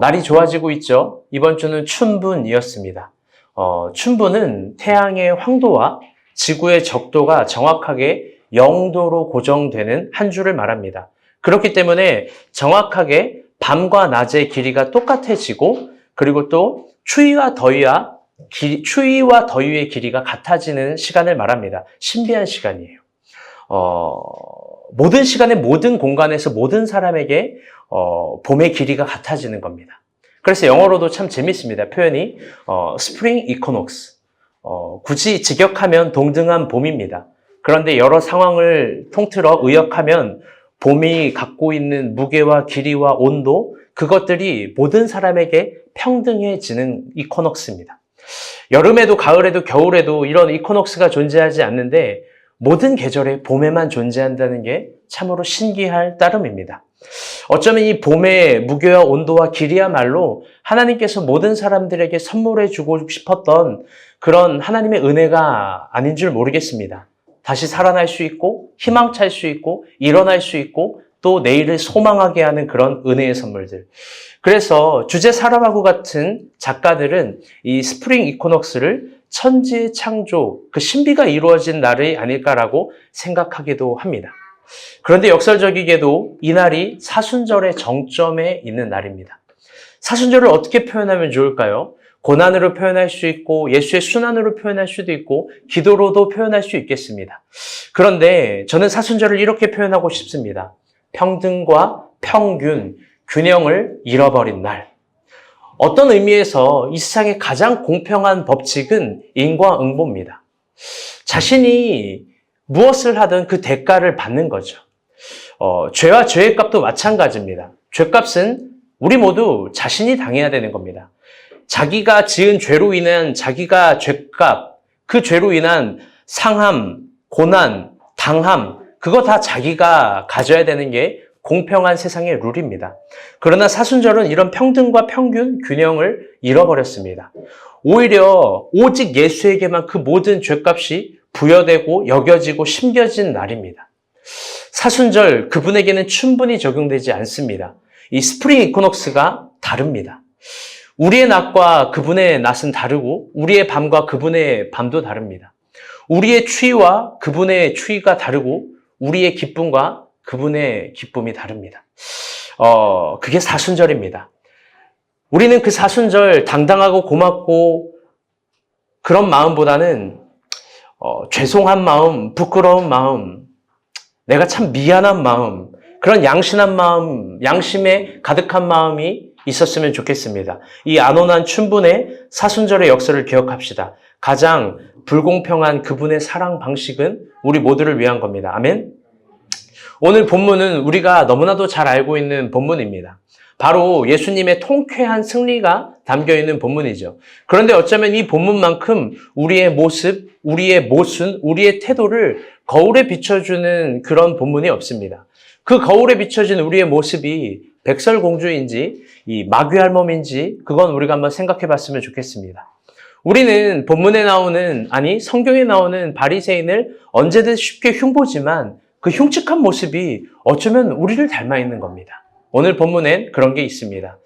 날이 좋아지고 있죠. 이번 주는 춘분이었습니다. 춘분은 태양의 황도와 지구의 적도가 정확하게 0도로 고정되는 한 주를 말합니다. 그렇기 때문에 정확하게 밤과 낮의 길이가 똑같아지고 그리고 또 추위와 더위의 길이가 같아지는 시간을 말합니다. 신비한 시간이에요. 모든 시간에 모든 공간에서 모든 사람에게 봄의 길이가 같아지는 겁니다. 그래서 영어로도 참 재밌습니다. 표현이 Spring Equinox. 굳이 직역하면 동등한 봄입니다. 그런데 여러 상황을 통틀어 의역하면 봄이 갖고 있는 무게와 길이와 온도, 그것들이 모든 사람에게 평등해지는 이코녹스입니다. 여름에도 가을에도 겨울에도 이런 이코녹스가 존재하지 않는데 모든 계절에 봄에만 존재한다는 게 참으로 신기할 따름입니다. 어쩌면 이 봄의 무게와 온도와 길이야말로 하나님께서 모든 사람들에게 선물해 주고 싶었던 그런 하나님의 은혜가 아닌 줄 모르겠습니다. 다시 살아날 수 있고 희망찰 수 있고 일어날 수 있고 또 내일을 소망하게 하는 그런 은혜의 선물들. 그래서 주제 사람하고 같은 작가들은 이 스프링 이코녹스를 천지의 창조, 그 신비가 이루어진 날이 아닐까라고 생각하기도 합니다. 그런데 역설적이게도 이 날이 사순절의 정점에 있는 날입니다. 사순절을 어떻게 표현하면 좋을까요? 고난으로 표현할 수 있고 예수의 순환으로 표현할 수도 있고 기도로도 표현할 수 있겠습니다. 그런데 저는 사순절을 이렇게 표현하고 싶습니다. 평등과 평균, 균형을 잃어버린 날. 어떤 의미에서 이 세상의 가장 공평한 법칙은 인과응보입니다. 자신이 무엇을 하든 그 대가를 받는 거죠. 죄와 죄의 값도 마찬가지입니다. 죄값은 우리 모두 자신이 당해야 되는 겁니다. 자기가 지은 죄로 인한 자기가 죄값, 그 죄로 인한 상함, 고난, 당함, 그거 다 자기가 가져야 되는 게 공평한 세상의 룰입니다. 그러나 사순절은 이런 평등과 평균, 균형을 잃어버렸습니다. 오히려 오직 예수에게만 그 모든 죄값이 부여되고 여겨지고 심겨진 날입니다. 사순절 그분에게는 춘분이 적용되지 않습니다. 이 스프링 이코녹스가 다릅니다. 우리의 낮과 그분의 낮은 다르고 우리의 밤과 그분의 밤도 다릅니다. 우리의 추위와 그분의 추위가 다르고 우리의 기쁨과 그분의 기쁨이 다릅니다. 그게 사순절입니다. 우리는 그 사순절 당당하고 고맙고 그런 마음보다는 죄송한 마음, 부끄러운 마음, 내가 참 미안한 마음, 그런 양심한 마음, 양심에 가득한 마음이 있었으면 좋겠습니다. 이 안온한 춘분의 사순절의 역사를 기억합시다. 가장 불공평한 그분의 사랑 방식은 우리 모두를 위한 겁니다. 아멘? 오늘 본문은 우리가 너무나도 잘 알고 있는 본문입니다. 바로 예수님의 통쾌한 승리가 담겨있는 본문이죠. 그런데 어쩌면 이 본문만큼 우리의 모습, 우리의 모순, 우리의 태도를 거울에 비춰주는 그런 본문이 없습니다. 그 거울에 비춰진 우리의 모습이 백설공주인지 이 마귀할멈인지 그건 우리가 한번 생각해 봤으면 좋겠습니다. 우리는 본문에 나오는, 성경에 나오는 바리새인을 언제든 쉽게 흉보지만 그 흉측한 모습이 어쩌면 우리를 닮아 있는 겁니다. 오늘 본문엔 그런 게 있습니다.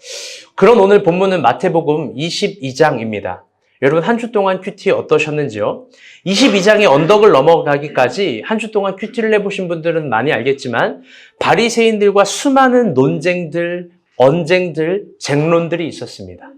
그런 오늘 본문은 마태복음 22장입니다. 여러분 한 주 동안 큐티 어떠셨는지요? 22장의 언덕을 넘어가기까지 한 주 동안 큐티를 내보신 분들은 많이 알겠지만 바리새인들과 수많은 논쟁들, 언쟁들, 쟁론들이 있었습니다.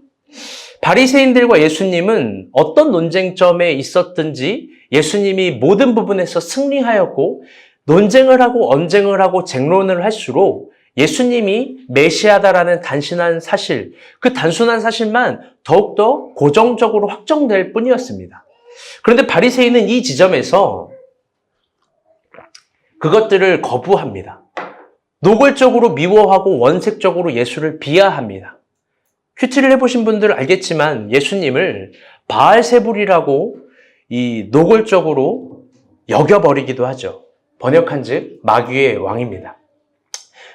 바리새인들과 예수님은 어떤 논쟁점에 있었든지 예수님이 모든 부분에서 승리하였고 논쟁을 하고 언쟁을 하고 쟁론을 할수록 예수님이 메시아다라는 단순한 사실, 그 단순한 사실만 더욱더 고정적으로 확정될 뿐이었습니다. 그런데 바리새인은 이 지점에서 그것들을 거부합니다. 노골적으로 미워하고 원색적으로 예수를 비하합니다. 큐티를 해보신 분들은 알겠지만 예수님을 바알세불이라고 이 노골적으로 여겨버리기도 하죠. 번역한즉 마귀의 왕입니다.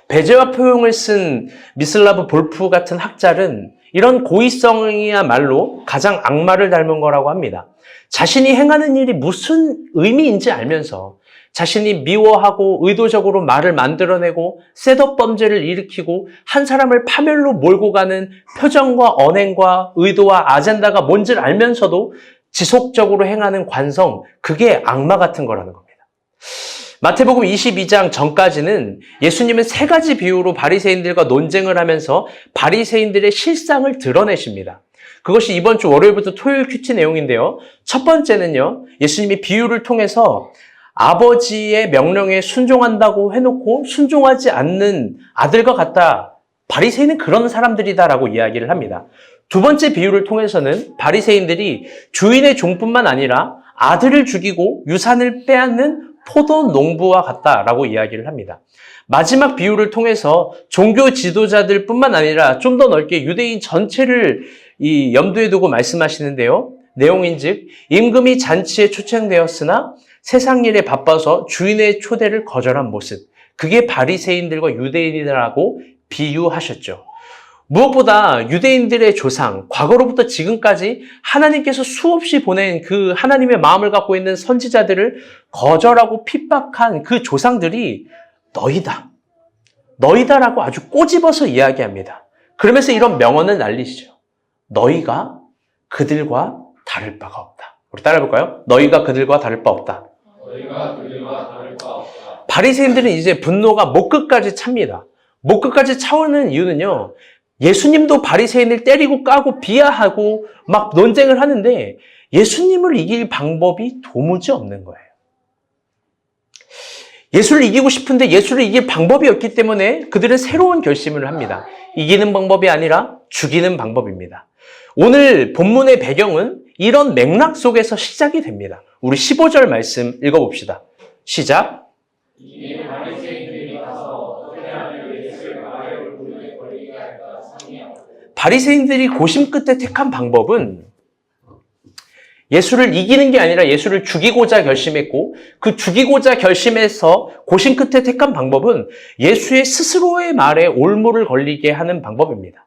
배제와 포용을 쓴 미슬라브 볼프 같은 학자는 이런 고의성이야말로 가장 악마를 닮은 거라고 합니다. 자신이 행하는 일이 무슨 의미인지 알면서 자신이 미워하고 의도적으로 말을 만들어내고 셋업 범죄를 일으키고 한 사람을 파멸로 몰고 가는 표정과 언행과 의도와 아젠다가 뭔지를 알면서도 지속적으로 행하는 관성, 그게 악마 같은 거라는 겁니다. 마태복음 22장 전까지는 예수님은 세 가지 비유로 바리새인들과 논쟁을 하면서 바리새인들의 실상을 드러내십니다. 그것이 이번 주 월요일부터 토요일 큐티 내용인데요. 첫 번째는요, 예수님이 비유를 통해서 아버지의 명령에 순종한다고 해놓고 순종하지 않는 아들과 같다. 바리새인은 그런 사람들이다라고 이야기를 합니다. 두 번째 비유를 통해서는 바리새인들이 주인의 종뿐만 아니라 아들을 죽이고 유산을 빼앗는 포도 농부와 같다라고 이야기를 합니다. 마지막 비유를 통해서 종교 지도자들뿐만 아니라 좀 더 넓게 유대인 전체를 이 염두에 두고 말씀하시는데요. 내용인즉 임금이 잔치에 초청되었으나 세상 일에 바빠서 주인의 초대를 거절한 모습. 그게 바리새인들과 유대인이라고 비유하셨죠. 무엇보다 유대인들의 조상, 과거로부터 지금까지 하나님께서 수없이 보낸 그 하나님의 마음을 갖고 있는 선지자들을 거절하고 핍박한 그 조상들이 너희다. 너희다라고 아주 꼬집어서 이야기합니다. 그러면서 이런 명언을 날리시죠. 너희가 그들과 다를 바가 없다. 우리 따라해볼까요? 너희가 그들과 다를 바 없다. 너희가 그들과 다를 바 없다. 바리새인들은 이제 분노가 목끝까지 찹니다. 목끝까지 차오르는 이유는요. 예수님도 바리새인을 때리고 까고 비하하고 막 논쟁을 하는데 예수님을 이길 방법이 도무지 없는 거예요. 예수를 이기고 싶은데 예수를 이길 방법이 없기 때문에 그들은 새로운 결심을 합니다. 이기는 방법이 아니라 죽이는 방법입니다. 오늘 본문의 배경은 이런 맥락 속에서 시작이 됩니다. 우리 15절 말씀 읽어봅시다. 시작. 이에 바리새인들이 가서 어떻게 하면 예수의 말에 얼굴에 걸리게 할까 상의하고. 바리새인들이 고심 끝에 택한 방법은 예수를 이기는 게 아니라 예수를 죽이고자 결심했고 그 죽이고자 결심해서 고심 끝에 택한 방법은 예수의 스스로의 말에 올무를 걸리게 하는 방법입니다.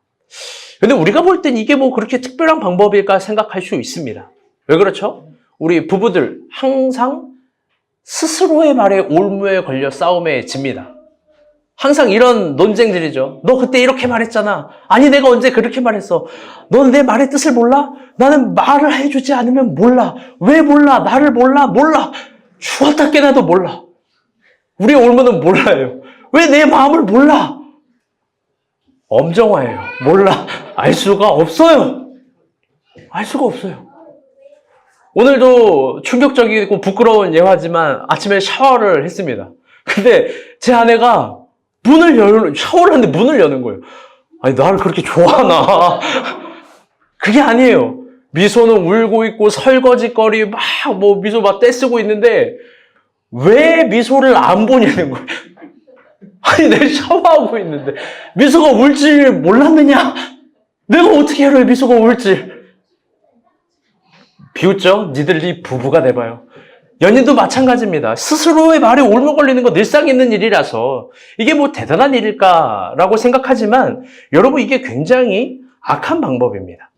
근데 우리가 볼 땐 이게 뭐 그렇게 특별한 방법일까 생각할 수 있습니다. 왜 그렇죠? 우리 부부들 항상 스스로의 말에 올무에 걸려 싸움에 집니다. 항상 이런 논쟁들이죠. 너 그때 이렇게 말했잖아. 아니 내가 언제 그렇게 말했어. 너는 내 말의 뜻을 몰라? 나는 말을 해주지 않으면 몰라. 왜 몰라? 나를 몰라? 몰라. 죽었다 깨나도 몰라. 우리의 올무는 몰라요. 왜 내 마음을 몰라? 엄정화예요. 몰라. 알 수가 없어요. 알 수가 없어요. 오늘도 충격적이고 부끄러운 예화지만 아침에 샤워를 했습니다. 근데 제 아내가 샤워를 하는데 문을 여는 거예요. 아니, 나를 그렇게 좋아하나? 그게 아니에요. 미소는 울고 있고 설거지거리 미소 막 떼쓰고 있는데 왜 미소를 안 보냐는 거예요. 아니, 내가 샤워하고 있는데 미소가 울 줄 몰랐느냐? 내가 어떻게 알아요, 미소가 울지? 비웃죠? 니들이 부부가 돼봐요. 연인도 마찬가지입니다. 스스로의 말에 올무 걸리는 건 늘상 있는 일이라서 이게 뭐 대단한 일일까라고 생각하지만 여러분 이게 굉장히 악한 방법입니다.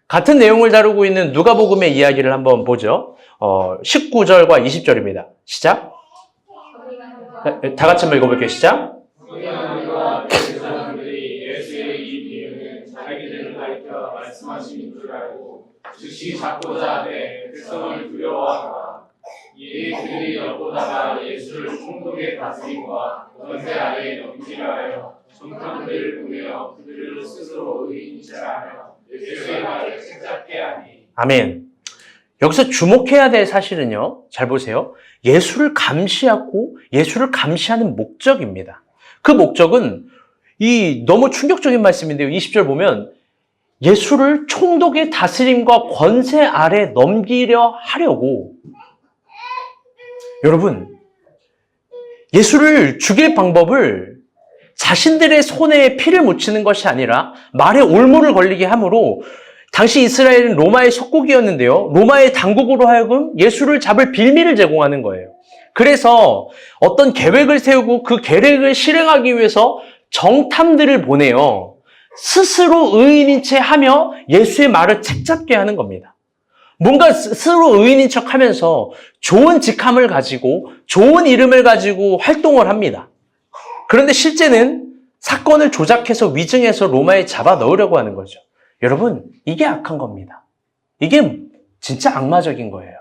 같은 내용을 다루고 있는 누가복음의 이야기를 한번 보죠. 19절과 20절입니다. 시작. 다 같이 한번 읽어볼게요. 시작. 서기관들과 대제사장들이 예수의 이 비유는 자기들을 가리켜 말씀하신 줄 알고 즉시 잡고자 하되 백성을 두려워하더라. 이에 그들이 엿보다가 예수를 총독의 다스림과 권세 아래에 넘기려 하여 정탐들을 보내어 그들을 스스로 의인이라 하여 예수의 말을 책잡게 하니. 아멘. 여기서 주목해야 될 사실은요. 잘 보세요. 예수를 감시하고 예수를 감시하는 목적입니다. 그 목적은 너무 충격적인 말씀인데요. 20절 보면 예수를 총독의 다스림과 권세 아래 넘기려 하려고. 여러분, 예수를 죽일 방법을 자신들의 손에 피를 묻히는 것이 아니라 말에 올무를 걸리게 함으로 당시 이스라엘은 로마의 속국이었는데요. 로마의 당국으로 하여금 예수를 잡을 빌미를 제공하는 거예요. 그래서 어떤 계획을 세우고 그 계획을 실행하기 위해서 정탐들을 보내요. 스스로 의인인 채 하며 예수의 말을 책잡게 하는 겁니다. 뭔가 스스로 의인인 척 하면서 좋은 직함을 가지고 좋은 이름을 가지고 활동을 합니다. 그런데 실제는 사건을 조작해서 위증해서 로마에 잡아 넣으려고 하는 거죠. 여러분, 이게 악한 겁니다. 이게 진짜 악마적인 거예요.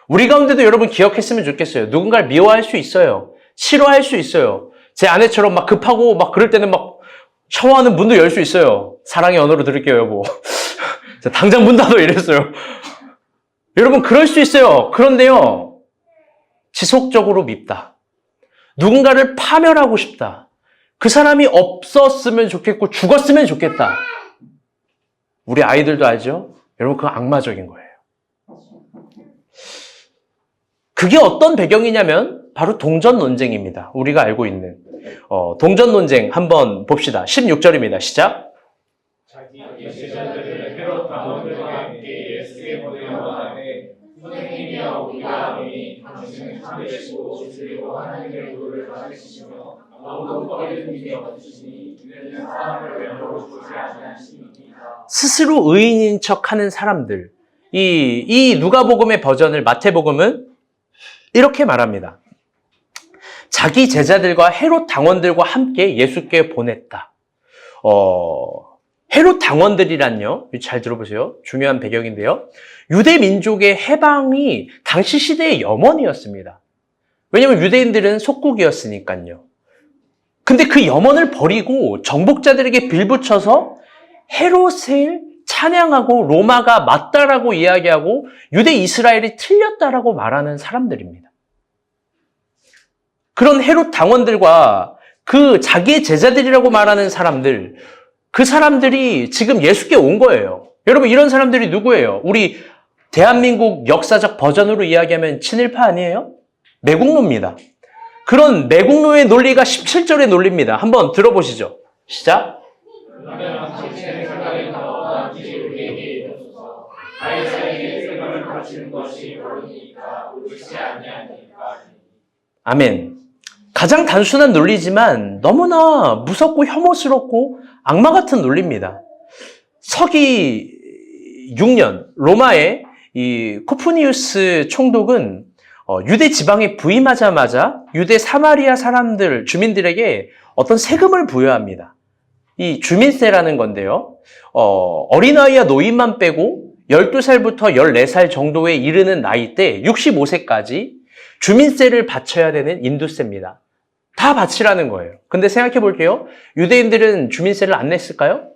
우리 가운데도 여러분 기억했으면 좋겠어요. 누군가를 미워할 수 있어요. 싫어할 수 있어요. 제 아내처럼 막 급하고 막 그럴 때는 막 샤워하는 문도 열 수 있어요. 사랑의 언어로 들을게요, 여보. 당장 문 닫아 이랬어요. 여러분, 그럴 수 있어요. 그런데요, 지속적으로 밉다. 누군가를 파멸하고 싶다. 그 사람이 없었으면 좋겠고 죽었으면 좋겠다. 우리 아이들도 알죠? 여러분, 그거 악마적인 거예요. 그게 어떤 배경이냐면 바로 동전 논쟁입니다. 우리가 알고 있는 동전 논쟁 한번 봅시다. 16절입니다. 시작. 자기 제자들을 헤롯 당원들과 함께 예수께 보내어 하되 선생님이여 우리가 아노니 당신은 참되시고 진리로 하나님의 의를 가지시며 아무도 꺼리는 일이 없으시니 이는 사람을 외모로 주지 아니하시니이다. 스스로 의인인 척하는 사람들. 이 누가복음의 버전을 마태복음은 이렇게 말합니다. 자기 제자들과 헤롯 당원들과 함께 예수께 보냈다. 헤롯 당원들이란요, 잘 들어보세요. 중요한 배경인데요. 유대 민족의 해방이 당시 시대의 염원이었습니다. 왜냐하면 유대인들은 속국이었으니까요. 근데 그 염원을 버리고 정복자들에게 빌붙여서 헤롯을 찬양하고 로마가 맞다라고 이야기하고 유대 이스라엘이 틀렸다라고 말하는 사람들입니다. 그런 헤롯 당원들과 그 자기의 제자들이라고 말하는 사람들, 그 사람들이 지금 예수께 온 거예요. 여러분, 이런 사람들이 누구예요? 우리 대한민국 역사적 버전으로 이야기하면 친일파 아니에요? 매국노입니다. 그런 매국노의 논리가 17절의 논리입니다. 한번 들어보시죠. 시작. 그러면 당신의 생각에 어떠한지 우리에게 이르소서. 가이사에게 세금을 바치는 것이 옳으니까 옳지 아니하니까. 아멘. 가장 단순한 논리지만 너무나 무섭고 혐오스럽고 악마 같은 논리입니다. 서기 6년 로마의 이 코프니우스 총독은 유대 지방에 부임하자마자 유대 사마리아 사람들, 주민들에게 어떤 세금을 부여합니다. 이 주민세라는 건데요. 어린아이와 노인만 빼고 12살부터 14살 정도에 이르는 나이 때 65세까지 주민세를 바쳐야 되는 인두세입니다. 다 바치라는 거예요. 근데 생각해 볼게요. 유대인들은 주민세를 안 냈을까요?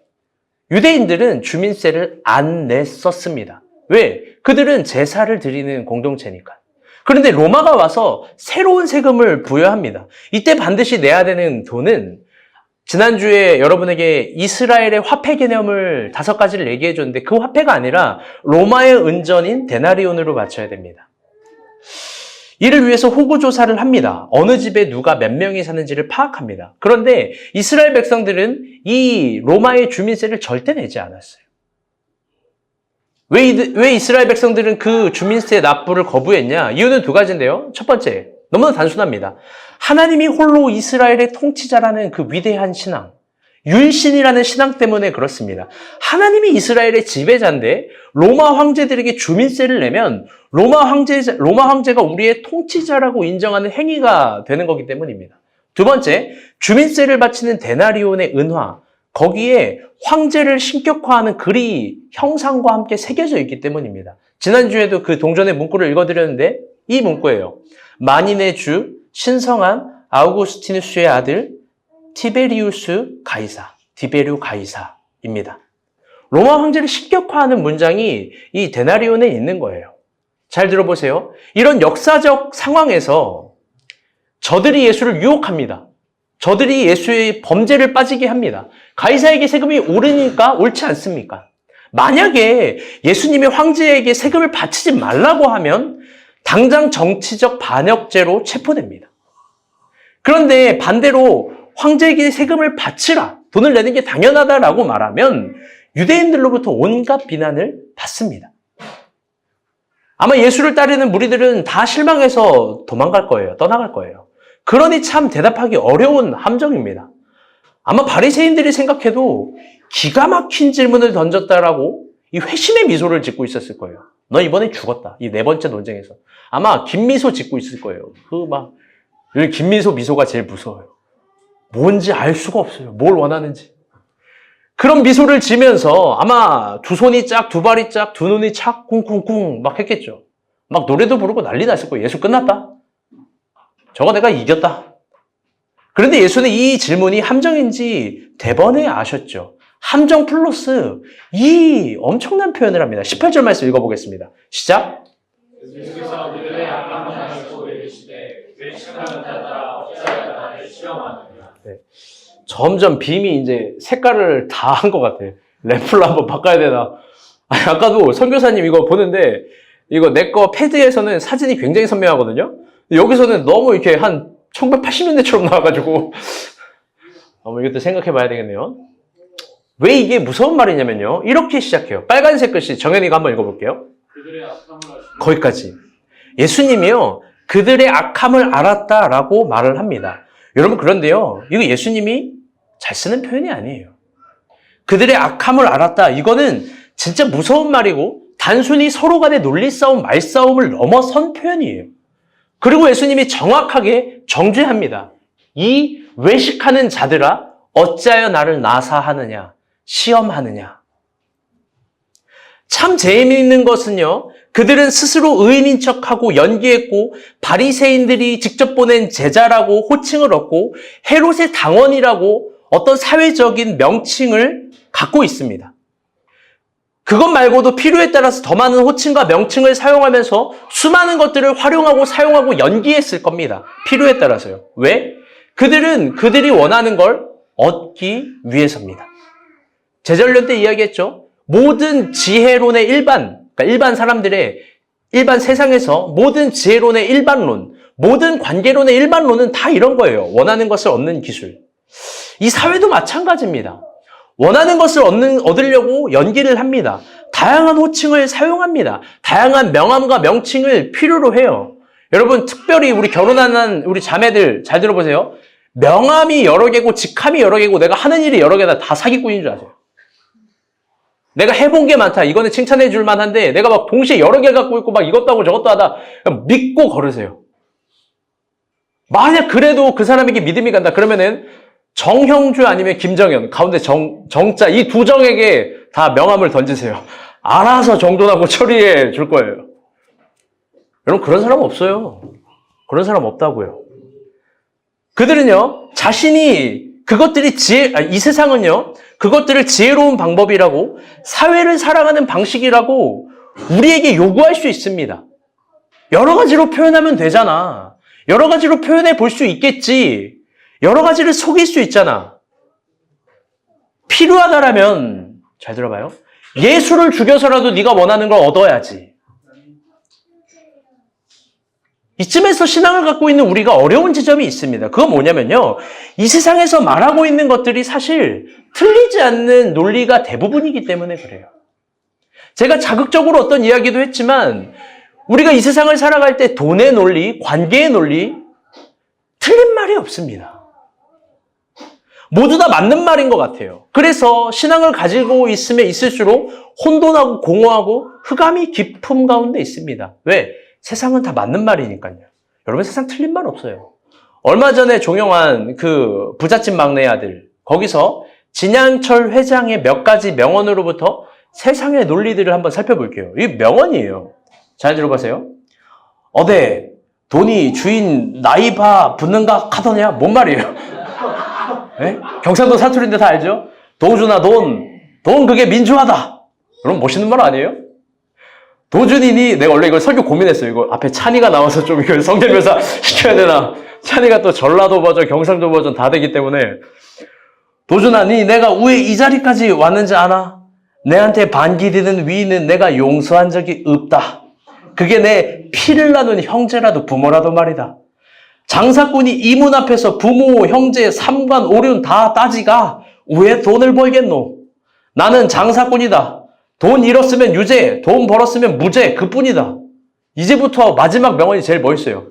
유대인들은 주민세를 안 냈었습니다. 왜? 그들은 제사를 드리는 공동체니까. 그런데 로마가 와서 새로운 세금을 부여합니다. 이때 반드시 내야 되는 돈은 지난주에 여러분에게 이스라엘의 화폐 개념을 5가지를 얘기해 줬는데 그 화폐가 아니라 로마의 은전인 데나리온으로 바쳐야 됩니다. 이를 위해서 호구조사를 합니다. 어느 집에 누가 몇 명이 사는지를 파악합니다. 그런데 이스라엘 백성들은 이 로마의 주민세를 절대 내지 않았어요. 왜 이스라엘 백성들은 그 주민세 납부를 거부했냐? 이유는 2가지인데요. 첫 번째, 너무나 단순합니다. 하나님이 홀로 이스라엘의 통치자라는 그 위대한 신앙, 율신이라는 신앙 때문에 그렇습니다. 하나님이 이스라엘의 지배자인데 로마 황제들에게 주민세를 내면 로마 황제가 우리의 통치자라고 인정하는 행위가 되는 거기 때문입니다. 2번째, 주민세를 바치는 데나리온의 은화, 거기에 황제를 신격화하는 글이 형상과 함께 새겨져 있기 때문입니다. 지난주에도 그 동전의 문구를 읽어드렸는데 이 문구예요. 만인의 주 신성한 아우구스티누스의 아들 티베리우 가이사입니다. 로마 황제를 신격화하는 문장이 이 데나리온에 있는 거예요. 잘 들어보세요. 이런 역사적 상황에서 저들이 예수를 유혹합니다. 저들이 예수의 범죄를 빠지게 합니다. 가이사에게 세금이 오르니까 옳지 않습니까? 만약에 예수님의 황제에게 세금을 바치지 말라고 하면 당장 정치적 반역죄로 체포됩니다. 그런데 반대로 황제에게 세금을 바치라, 돈을 내는 게 당연하다라고 말하면 유대인들로부터 온갖 비난을 받습니다. 아마 예수를 따르는 무리들은 다 실망해서 도망갈 거예요. 떠나갈 거예요. 그러니 참 대답하기 어려운 함정입니다. 아마 바리새인들이 생각해도 기가 막힌 질문을 던졌다라고 이 회심의 미소를 짓고 있었을 거예요. 너 이번에 죽었다. 이 네 번째 논쟁에서. 아마 김미소 짓고 있을 거예요. 김미소 미소가 제일 무서워요. 뭔지 알 수가 없어요. 뭘 원하는지. 그런 미소를 지면서 아마 두 손이 짝, 두 발이 짝, 두 눈이 착, 쿵쿵쿵 막 했겠죠. 막 노래도 부르고 난리 났을 거예요. 예수 끝났다. 저거 내가 이겼다. 그런데 예수는 이 질문이 함정인지 대번에 아셨죠. 함정 플러스 이 엄청난 표현을 합니다. 18절 말씀 읽어보겠습니다. 시작. 예수께서 그들의 악한 방향을 보이시되 외식하는 자들아 어찌하여 나를 시험하느냐. 점점 빔이 이제 색깔을 다 한 것 같아요. 램프를 한번 바꿔야 되나. 아까도 선교사님 이거 보는데 이거 내 거 패드에서는 사진이 굉장히 선명하거든요. 여기서는 너무 이렇게 한 1980년대처럼 나와가지고 한번 이것도 생각해 봐야 되겠네요. 왜 이게 무서운 말이냐면요. 이렇게 시작해요. 빨간색 글씨 정현이가 한번 읽어볼게요. 그들의 악함을 아시고 거기까지. 예수님이요. 그들의 악함을 알았다라고 말을 합니다. 여러분 그런데요. 이거 예수님이 잘 쓰는 표현이 아니에요. 그들의 악함을 알았다. 이거는 진짜 무서운 말이고 단순히 서로 간의 논리싸움, 말싸움을 넘어선 표현이에요. 그리고 예수님이 정확하게 정죄합니다. 이 외식하는 자들아 어찌하여 나를 나사하느냐, 시험하느냐. 참 재미있는 것은요. 그들은 스스로 의인인 척하고 연기했고 바리새인들이 직접 보낸 제자라고 호칭을 얻고 헤롯의 당원이라고 어떤 사회적인 명칭을 갖고 있습니다. 그것 말고도 필요에 따라서 더 많은 호칭과 명칭을 사용하면서 수많은 것들을 활용하고 사용하고 연기했을 겁니다. 필요에 따라서요. 왜? 그들은 그들이 원하는 걸 얻기 위해서입니다. 제자훈련 때 이야기했죠. 모든 지혜론의 그러니까 일반 사람들의 일반 세상에서 모든 지혜론의 일반론, 모든 관계론의 일반론은 다 이런 거예요. 원하는 것을 얻는 기술. 이 사회도 마찬가지입니다. 원하는 것을 얻으려고 연기를 합니다. 다양한 호칭을 사용합니다. 다양한 명함과 명칭을 필요로 해요. 여러분, 특별히 우리 결혼하는 우리 자매들 잘 들어보세요. 명함이 여러 개고 직함이 여러 개고 내가 하는 일이 여러 개다 다 사기꾼인 줄 아세요? 내가 해본 게 많다. 이거는 칭찬해 줄 만한데 내가 막 동시에 여러 개 갖고 있고 막 이것도 하고 저것도 하다 믿고 걸으세요. 만약 그래도 그 사람에게 믿음이 간다. 그러면은 정형주 아니면 김정현 가운데 정자 이 두 정에게 다 명함을 던지세요. 알아서 정돈하고 처리해 줄 거예요. 여러분 그런 사람 없어요. 그런 사람 없다고요. 그들은요 자신이 그것들이 이 세상은요 그것들을 지혜로운 방법이라고 사회를 살아가는 방식이라고 우리에게 요구할 수 있습니다. 여러 가지로 표현하면 되잖아. 여러 가지로 표현해 볼 수 있겠지. 여러 가지를 속일 수 있잖아. 필요하다라면 잘 들어봐요. 예수를 죽여서라도 네가 원하는 걸 얻어야지. 이쯤에서 신앙을 갖고 있는 우리가 어려운 지점이 있습니다. 그건 뭐냐면요. 이 세상에서 말하고 있는 것들이 사실 틀리지 않는 논리가 대부분이기 때문에 그래요. 제가 자극적으로 어떤 이야기도 했지만 우리가 이 세상을 살아갈 때 돈의 논리, 관계의 논리 틀린 말이 없습니다. 모두 다 맞는 말인 것 같아요. 그래서 신앙을 가지고 있으면 있을수록 혼돈하고 공허하고 흑암이 깊음 가운데 있습니다. 왜? 세상은 다 맞는 말이니까요. 여러분 세상 틀린 말 없어요. 얼마 전에 종영한 그 부잣집 막내 아들 거기서 진양철 회장의 몇 가지 명언으로부터 세상의 논리들을 한번 살펴볼게요. 이게 명언이에요. 잘 들어보세요. 어데 돈이 주인 나이바 붙는가 하더냐? 뭔 말이에요? 네? 경상도 사투리인데 다 알죠? 도준아 돈 그게 민주화다. 여러분 멋있는 말 아니에요? 도준이니 내가 원래 이걸 설교 고민했어요. 이거 앞에 찬이가 나와서 좀 이걸 성대묘사 시켜야 되나? 찬이가 또 전라도 버전, 경상도 버전 다 되기 때문에 도준아 니 내가 왜 이 자리까지 왔는지 아나? 내한테 반기되는 위인은 내가 용서한 적이 없다. 그게 내 피를 나눈 형제라도 부모라도 말이다. 장사꾼이 이문 앞에서 부모, 형제, 삼관, 오륜 다 따지가 왜 돈을 벌겠노? 나는 장사꾼이다. 돈 잃었으면 유죄, 돈 벌었으면 무죄, 그뿐이다. 이제부터 마지막 명언이 제일 멋있어요.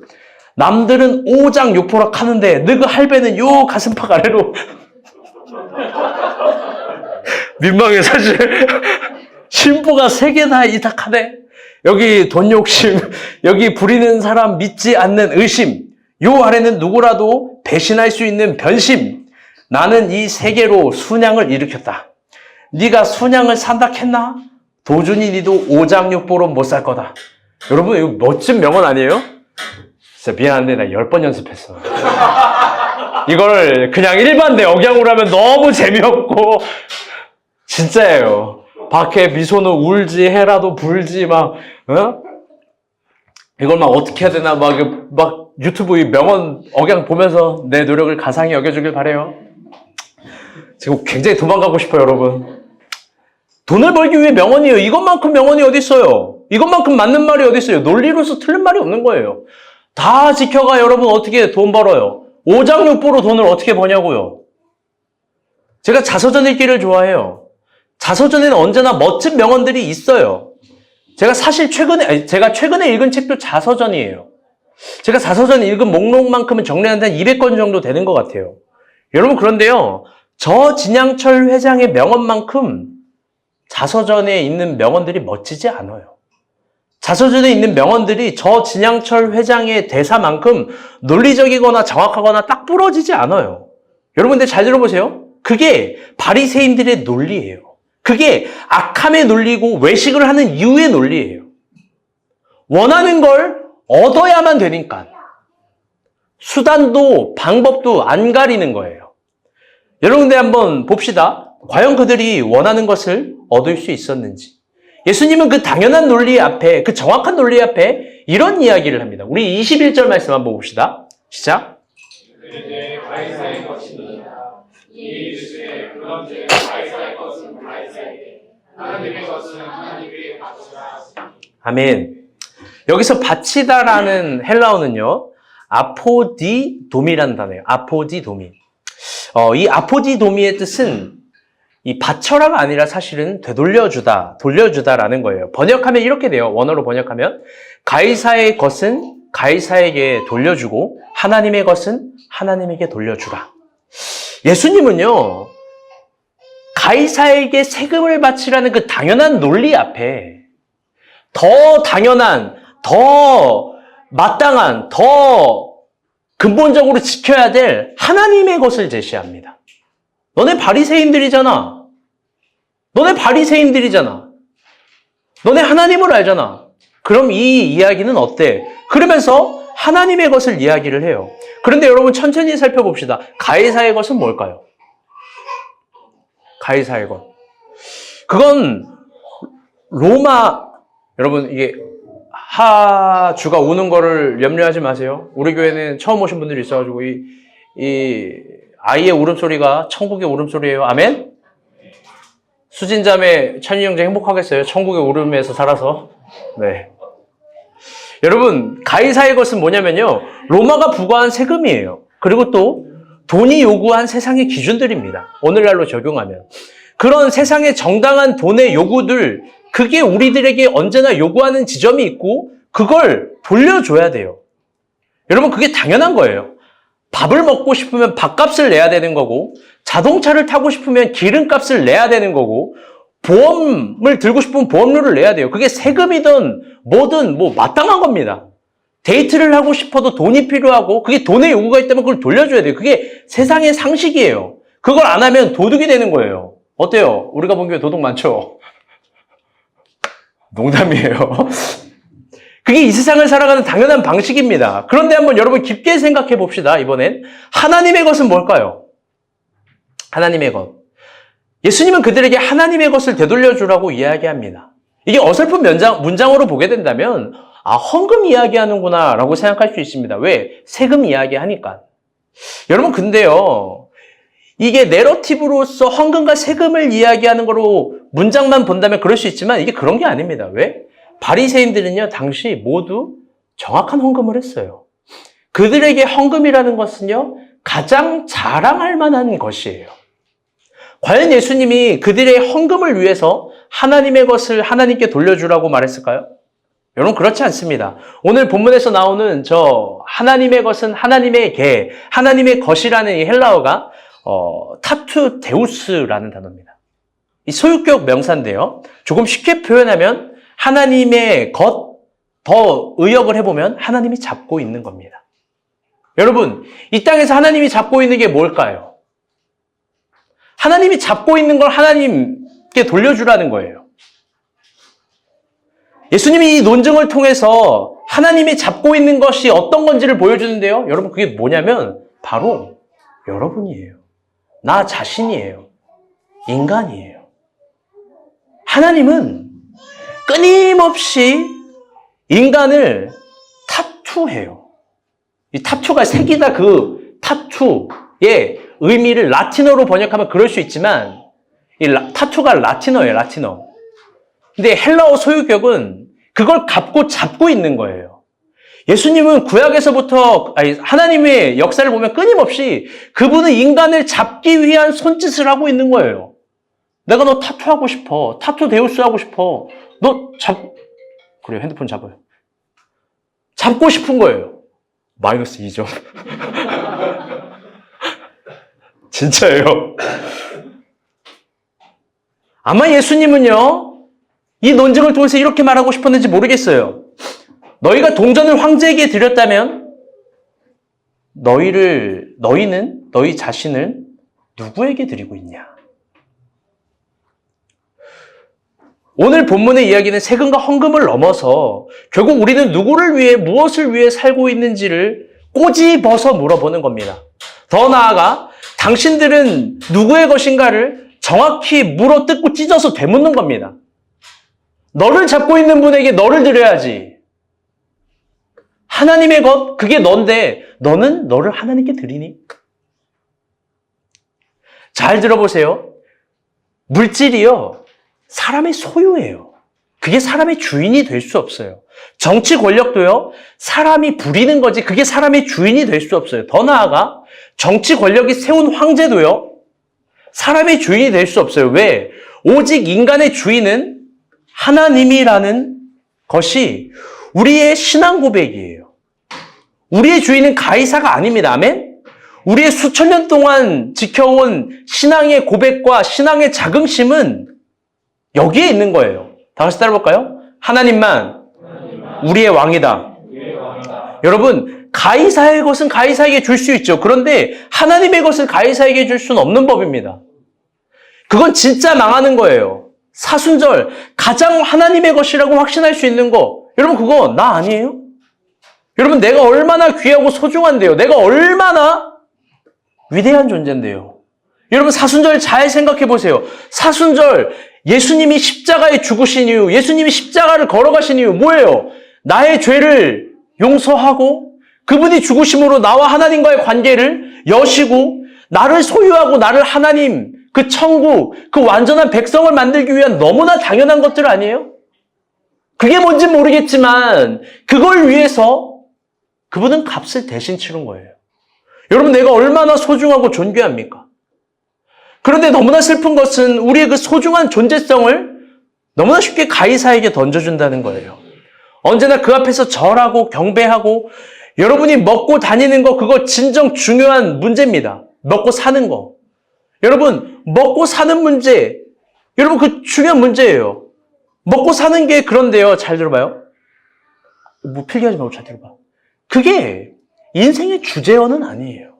남들은 오장육포락 하는데 너그 할배는 요 가슴팍 아래로 민망해 사실. 심보가 3개나 이탁하네. 여기 돈 욕심, 여기 부리는 사람 믿지 않는 의심, 요 아래는 누구라도 배신할 수 있는 변심. 나는 이 세계로 순양을 일으켰다. 네가 순양을 산다 했나? 도준이 니도 오장육보로 못 살 거다. 여러분 이거 멋진 명언 아니에요? 진짜 미안한데 나 10번 연습했어. 이걸 그냥 일반대 억양으로 하면 너무 재미없고 진짜예요. 밖에 미소는 울지 해라도 불지 막 이걸 막 어떻게 해야 되나 막 유튜브 이 명언 억양 보면서 내 노력을 가상히 여겨주길 바래요. 지금 굉장히 도망가고 싶어요, 여러분. 돈을 벌기 위해 명언이에요. 이것만큼 명언이 어디 있어요? 이것만큼 맞는 말이 어디 있어요? 논리로서 틀린 말이 없는 거예요. 다 지켜가 여러분 어떻게 돈 벌어요? 오장육부로 돈을 어떻게 버냐고요? 제가 자서전 읽기를 좋아해요. 자서전에는 언제나 멋진 명언들이 있어요. 제가 최근에 읽은 책도 자서전이에요. 제가 자서전 읽은 목록만큼은 정리하는데 한 200권 정도 되는 것 같아요. 여러분 그런데요. 저 진양철 회장의 명언만큼 자서전에 있는 명언들이 멋지지 않아요. 자서전에 있는 명언들이 저 진양철 회장의 대사만큼 논리적이거나 정확하거나 딱 부러지지 않아요. 여러분들 잘 들어보세요. 그게 바리새인들의 논리예요. 그게 악함의 논리고 외식을 하는 이유의 논리예요. 원하는 걸 얻어야만 되니까. 수단도 방법도 안 가리는 거예요. 여러분들 한번 봅시다. 과연 그들이 원하는 것을 얻을 수 있었는지. 예수님은 그 당연한 논리 앞에, 그 정확한 논리 앞에 이런 이야기를 합니다. 우리 21절 말씀 한번 봅시다. 시작. 그때 가이사의 것이니라. 이 주에 그런 죄 가이사의 것은 가이사에게, 하나님의 것은 하나님께 바치라. 아멘. 여기서 바치다라는 헬라어는요, 아포디돔이라는 단어예요. 아포디돔이. 이 아포디도미의 뜻은 이 바쳐라가 아니라 사실은 되돌려주다, 돌려주다라는 거예요. 번역하면 이렇게 돼요. 원어로 번역하면 가이사의 것은 가이사에게 돌려주고 하나님의 것은 하나님에게 돌려주라. 예수님은요, 가이사에게 세금을 바치라는 그 당연한 논리 앞에 더 당연한, 더 마땅한, 더 근본적으로 지켜야 될 하나님의 것을 제시합니다. 너네 바리새인들이잖아. 너네 바리새인들이잖아. 너네 하나님을 알잖아. 그럼 이 이야기는 어때? 그러면서 하나님의 것을 이야기를 해요. 그런데 여러분 천천히 살펴봅시다. 가이사의 것은 뭘까요? 가이사의 것. 그건 로마, 여러분 이게 하주가 우는 거를 염려하지 마세요. 우리 교회는 처음 오신 분들이 있어가지고 이 아이의 울음소리가 천국의 울음소리예요. 아멘? 수진자매 천희 형제 행복하겠어요? 천국의 울음에서 살아서. 네. 여러분 가이사의 것은 뭐냐면요, 로마가 부과한 세금이에요. 그리고 또 돈이 요구한 세상의 기준들입니다. 오늘날로 적용하면 그런 세상의 정당한 돈의 요구들, 그게 우리들에게 언제나 요구하는 지점이 있고 그걸 돌려줘야 돼요. 여러분 그게 당연한 거예요. 밥을 먹고 싶으면 밥값을 내야 되는 거고, 자동차를 타고 싶으면 기름값을 내야 되는 거고, 보험을 들고 싶으면 보험료를 내야 돼요. 그게 세금이든 뭐든 마땅한 겁니다. 데이트를 하고 싶어도 돈이 필요하고 그게 돈의 요구가 있다면 그걸 돌려줘야 돼요. 그게 세상의 상식이에요. 그걸 안 하면 도둑이 되는 거예요. 어때요? 우리가 본 교회 도둑 많죠? 농담이에요. 그게 이 세상을 살아가는 당연한 방식입니다. 그런데 한번 여러분 깊게 생각해 봅시다. 이번엔 하나님의 것은 뭘까요? 하나님의 것. 예수님은 그들에게 하나님의 것을 되돌려주라고 이야기합니다. 이게 어설픈 문장으로 보게 된다면 헌금 이야기하는구나 라고 생각할 수 있습니다. 왜? 세금 이야기하니까. 여러분 근데요, 이게 내러티브로서 헌금과 세금을 이야기하는 거로 문장만 본다면 그럴 수 있지만 이게 그런 게 아닙니다. 왜? 바리새인들은요, 당시 모두 정확한 헌금을 했어요. 그들에게 헌금이라는 것은요, 가장 자랑할 만한 것이에요. 과연 예수님이 그들의 헌금을 위해서 하나님의 것을 하나님께 돌려주라고 말했을까요? 여러분 그렇지 않습니다. 오늘 본문에서 나오는 저 하나님의 것은 하나님의 하나님의 것이라는 이 헬라어가 타투 데우스라는 단어입니다. 이 소유격 명사인데요. 조금 쉽게 표현하면 하나님의 더 의역을 해보면 하나님이 잡고 있는 겁니다. 여러분, 이 땅에서 하나님이 잡고 있는 게 뭘까요? 하나님이 잡고 있는 걸 하나님께 돌려주라는 거예요. 예수님이 이 논증을 통해서 하나님이 잡고 있는 것이 어떤 건지를 보여주는데요. 여러분, 그게 뭐냐면 바로 여러분이에요. 나 자신이에요. 인간이에요. 하나님은 끊임없이 인간을 타투해요. 이 타투가 색이다, 그 타투의 의미를 라틴어로 번역하면 그럴 수 있지만 타투가 라틴어예요, 라틴어. 근데 헬라어 소유격은 그걸 잡고 있는 거예요. 예수님은 구약에서부터 하나님의 역사를 보면 끊임없이 그분은 인간을 잡기 위한 손짓을 하고 있는 거예요. 내가 너 타투하고 싶어. 타투 데우스 하고 싶어. 그래요, 핸드폰 잡아요. 잡고 싶은 거예요. 마이너스 2점. 진짜예요. 아마 예수님은요, 이 논증을 통해서 이렇게 말하고 싶었는지 모르겠어요. 너희가 동전을 황제에게 드렸다면 너희는 너희 자신을 누구에게 드리고 있냐? 오늘 본문의 이야기는 세금과 헌금을 넘어서 결국 우리는 누구를 위해 무엇을 위해 살고 있는지를 꼬집어서 물어보는 겁니다. 더 나아가 당신들은 누구의 것인가를 정확히 물어뜯고 찢어서 되묻는 겁니다. 너를 잡고 있는 분에게 너를 드려야지. 하나님의 것, 그게 넌데 너는 너를 하나님께 드리니? 잘 들어보세요. 물질이요, 사람의 소유예요. 그게 사람의 주인이 될 수 없어요. 정치 권력도요, 사람이 부리는 거지 그게 사람의 주인이 될 수 없어요. 더 나아가 정치 권력이 세운 황제도요, 사람의 주인이 될 수 없어요. 왜? 오직 인간의 주인은 하나님이라는 것이 우리의 신앙 고백이에요. 우리의 주인은 가이사가 아닙니다. 아멘? 우리의 수천 년 동안 지켜온 신앙의 고백과 신앙의 자긍심은 여기에 있는 거예요. 다 같이 따라볼까요? 하나님만 우리의 왕이다. 여러분, 가이사의 것은 가이사에게 줄 수 있죠. 그런데 하나님의 것을 가이사에게 줄 수는 없는 법입니다. 그건 진짜 망하는 거예요. 사순절, 가장 하나님의 것이라고 확신할 수 있는 거, 여러분 그거 나 아니에요? 여러분, 내가 얼마나 귀하고 소중한데요. 내가 얼마나 위대한 존재인데요. 여러분, 사순절 잘 생각해 보세요. 사순절, 예수님이 십자가에 죽으신 이유, 예수님이 십자가를 걸어가신 이유 뭐예요? 나의 죄를 용서하고 그분이 죽으심으로 나와 하나님과의 관계를 여시고 나를 소유하고 나를 하나님, 그 천국, 그 완전한 백성을 만들기 위한 너무나 당연한 것들 아니에요? 그게 뭔지 모르겠지만 그걸 위해서 그분은 값을 대신 치른 거예요. 여러분, 내가 얼마나 소중하고 존귀합니까? 그런데 너무나 슬픈 것은 우리의 그 소중한 존재성을 너무나 쉽게 가이사에게 던져준다는 거예요. 언제나 그 앞에서 절하고 경배하고, 여러분이 먹고 다니는 거, 그거 진정 중요한 문제입니다. 먹고 사는 거. 여러분, 먹고 사는 문제, 여러분 그 중요한 문제예요. 먹고 사는 게 그런데요. 잘 들어봐요. 뭐 필기하지 말고 잘 들어봐. 그게 인생의 주제어는 아니에요.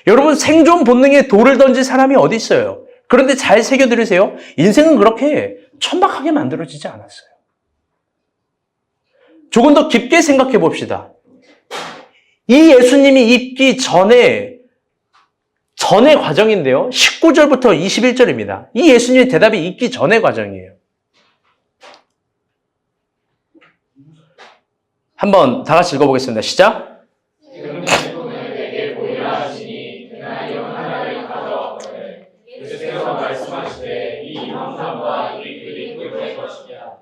여러분, 생존 본능에 돌을 던질 사람이 어디 있어요? 그런데 잘 새겨 들으세요. 인생은 그렇게 천박하게 만들어지지 않았어요. 조금 더 깊게 생각해 봅시다. 이 예수님이 있기 전의 과정인데요. 19절부터 21절입니다. 이 예수님의 대답이 있기 전의 과정이에요. 한번 다 같이 읽어보겠습니다. 시작. 지금 내 손을 내게 보이라 하시니 그날 영 하나를 가져왔거늘 그때서 말씀하시되 이 형상과 이 글이 누구의 것이냐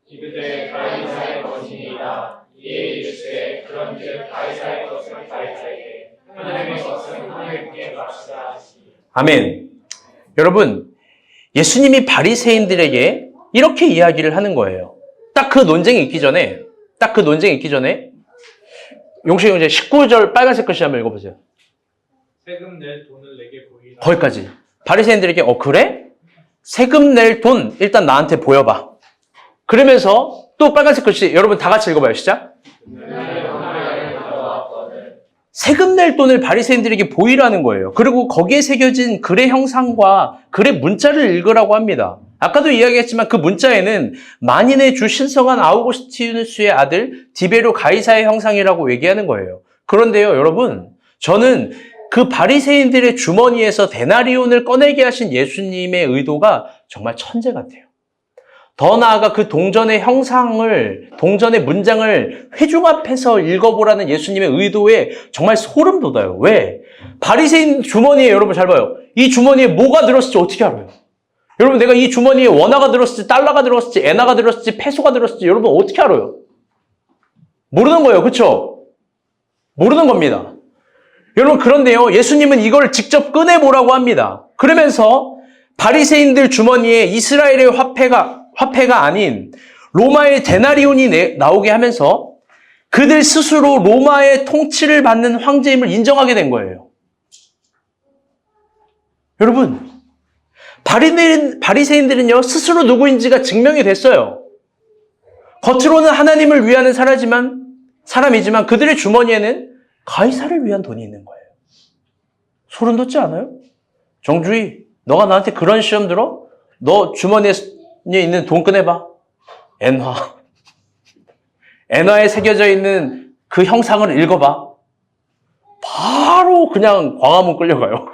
이그때 가이사의 것이니이다. 이에 이르시되 그런즉 가이사의 것은 가이사에게 하나님의 것은 하나님께 값이다 하시니. 아멘. 여러분, 예수님이 바리새인들에게 이렇게 이야기를 하는 거예요. 딱 그 논쟁이 있기 전에 용식 형제 19절 빨간색 글씨 한번 읽어보세요. 세금 낼 돈을 내게 보이라. 거기까지. 바리새인들에게 그래? 세금 낼 돈 일단 나한테 보여봐. 그러면서 또 빨간색 글씨 여러분 다 같이 읽어봐요. 시작. 세금 낼 돈을 바리새인들에게 보이라는 거예요. 그리고 거기에 새겨진 글의 형상과 글의 문자를 읽으라고 합니다. 아까도 이야기했지만 그 문자에는 만인의 주 신성한 아우구스티누스의 아들 디베료 가이사의 형상이라고 얘기하는 거예요. 그런데요, 여러분, 저는 그 바리새인들의 주머니에서 데나리온을 꺼내게 하신 예수님의 의도가 정말 천재 같아요. 더 나아가 그 동전의 동전의 문장을 회중 앞에서 읽어보라는 예수님의 의도에 정말 소름 돋아요. 왜? 바리새인 주머니에 여러분 잘 봐요. 이 주머니에 뭐가 들었을지 어떻게 알아요? 여러분 내가 이 주머니에 원화가 들었을지 달러가 들었을지 엔화가 들었을지 페소가 들었을지 여러분 어떻게 알아요? 모르는 거예요. 그렇죠? 모르는 겁니다. 여러분 그런데요. 예수님은 이걸 직접 꺼내보라고 합니다. 그러면서 바리새인들 주머니에 이스라엘의 화폐가 아닌 로마의 데나리온이 나오게 하면서 그들 스스로 로마의 통치를 받는 황제임을 인정하게 된 거예요. 여러분, 바리새인들은요, 스스로 누구인지가 증명이 됐어요. 겉으로는 하나님을 위하는 사람이지만 그들의 주머니에는 가이사를 위한 돈이 있는 거예요. 소름 돋지 않아요? 정주희, 너가 나한테 그런 시험 들어? 너 주머니에 있는 돈 꺼내봐. 엔화. 엔화에 새겨져 있는 그 형상을 읽어봐. 바로 그냥 광화문 끌려가요.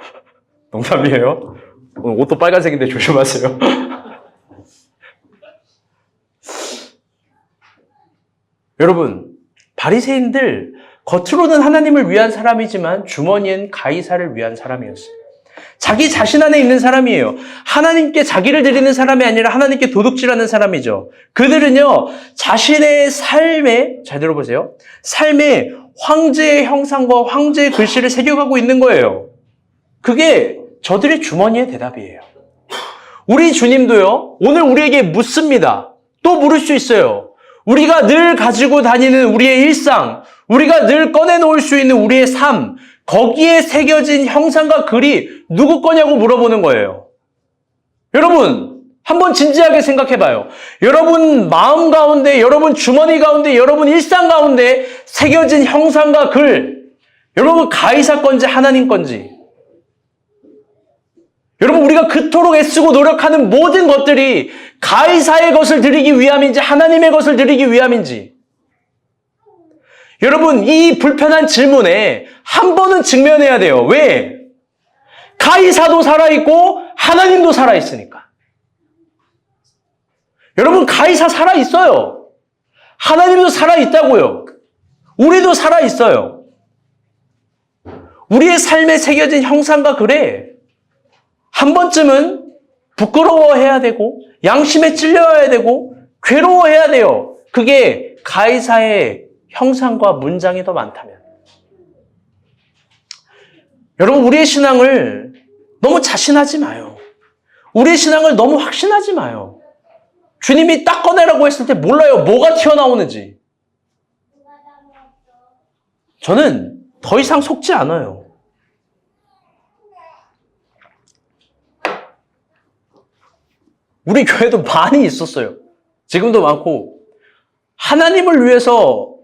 농담이에요. 오늘 옷도 빨간색인데 조심하세요. 여러분, 바리새인들 겉으로는 하나님을 위한 사람이지만 주머니엔 가이사를 위한 사람이었어요. 자기 자신 안에 있는 사람이에요. 하나님께 자기를 드리는 사람이 아니라 하나님께 도둑질하는 사람이죠. 그들은요, 자신의 삶에, 잘 들어보세요. 삶에 황제의 형상과 황제의 글씨를 새겨가고 있는 거예요. 그게 저들의 주머니의 대답이에요. 우리 주님도요, 오늘 우리에게 묻습니다. 또 물을 수 있어요. 우리가 늘 가지고 다니는 우리의 일상, 우리가 늘 꺼내놓을 수 있는 우리의 삶, 거기에 새겨진 형상과 글이 누구 거냐고 물어보는 거예요. 여러분, 한번 진지하게 생각해봐요. 여러분 마음 가운데, 여러분 주머니 가운데, 여러분 일상 가운데 새겨진 형상과 글, 여러분 가이사 건지 하나님 건지, 여러분 우리가 그토록 애쓰고 노력하는 모든 것들이 가이사의 것을 드리기 위함인지 하나님의 것을 드리기 위함인지, 여러분 이 불편한 질문에 한 번은 직면해야 돼요. 왜? 가이사도 살아있고 하나님도 살아있으니까. 여러분 가이사 살아있어요. 하나님도 살아있다고요. 우리도 살아있어요. 우리의 삶에 새겨진 형상과 글에 한 번쯤은 부끄러워해야 되고 양심에 찔려야 되고 괴로워해야 돼요. 그게 가이사의 형상과 문장이 더 많다면. 여러분 우리의 신앙을 너무 자신하지 마요. 우리의 신앙을 너무 확신하지 마요. 주님이 딱 꺼내라고 했을 때 몰라요. 뭐가 튀어나오는지. 저는 더 이상 속지 않아요. 우리 교회도 많이 있었어요. 지금도 많고 하나님을 위해서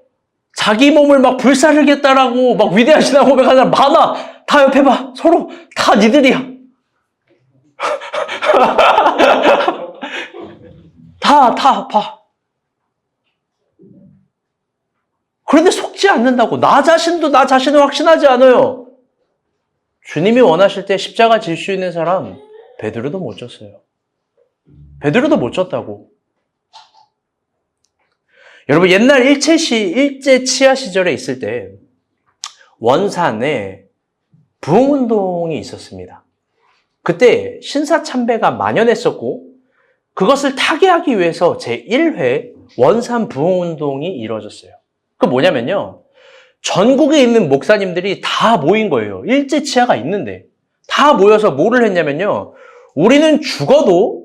자기 몸을 막 불사르겠다라고 막 위대하시다고 고백하는 사람 많아. 다 옆에 봐. 서로 다 니들이야. 다 봐. 그런데 속지 않는다고. 나 자신도 나 자신을 확신하지 않아요. 주님이 원하실 때 십자가 질 수 있는 사람 베드로도 못 졌어요. 베드로도 못 졌다고. 여러분 옛날 일제 치하 시절에 있을 때 원산에 부흥운동이 있었습니다. 그때 신사참배가 만연했었고 그것을 타개하기 위해서 제1회 원산 부흥운동이 이루어졌어요. 그 뭐냐면요. 전국에 있는 목사님들이 다 모인 거예요. 일제 치하가 있는데 다 모여서 뭐를 했냐면요. 우리는 죽어도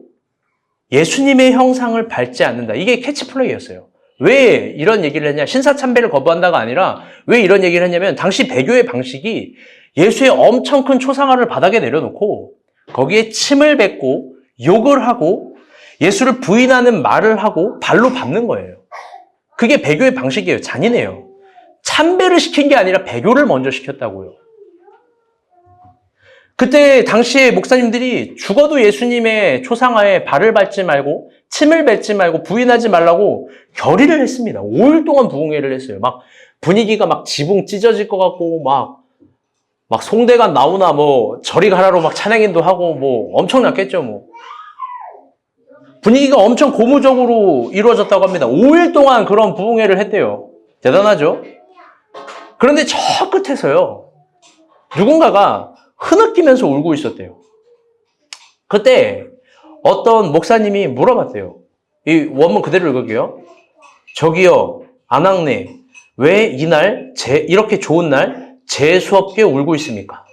예수님의 형상을 밟지 않는다. 이게 캐치플레이였어요. 왜 이런 얘기를 했냐? 신사참배를 거부한다가 아니라 왜 이런 얘기를 했냐면 당시 배교의 방식이 예수의 엄청 큰 초상화를 바닥에 내려놓고 거기에 침을 뱉고 욕을 하고 예수를 부인하는 말을 하고 발로 밟는 거예요. 그게 배교의 방식이에요. 잔인해요. 참배를 시킨 게 아니라 배교를 먼저 시켰다고요. 그때 당시에 목사님들이 죽어도 예수님의 초상화에 발을 밟지 말고 침을 뱉지 말고 부인하지 말라고 결의를 했습니다. 5일 동안 부흥회를 했어요. 막 분위기가 막 지붕 찢어질 것 같고 막 송대관 나오나 뭐 저리 가라로 막 찬양인도 하고 뭐 엄청났겠죠 뭐. 분위기가 엄청 고무적으로 이루어졌다고 합니다. 5일 동안 그런 부흥회를 했대요. 대단하죠? 그런데 저 끝에서요. 누군가가 흐느끼면서 울고 있었대요. 그때 어떤 목사님이 물어봤대요. 이 원문 그대로 읽을게요. 저기요, 안학내, 왜 이날, 이렇게 좋은 날 재수없게 울고 있습니까?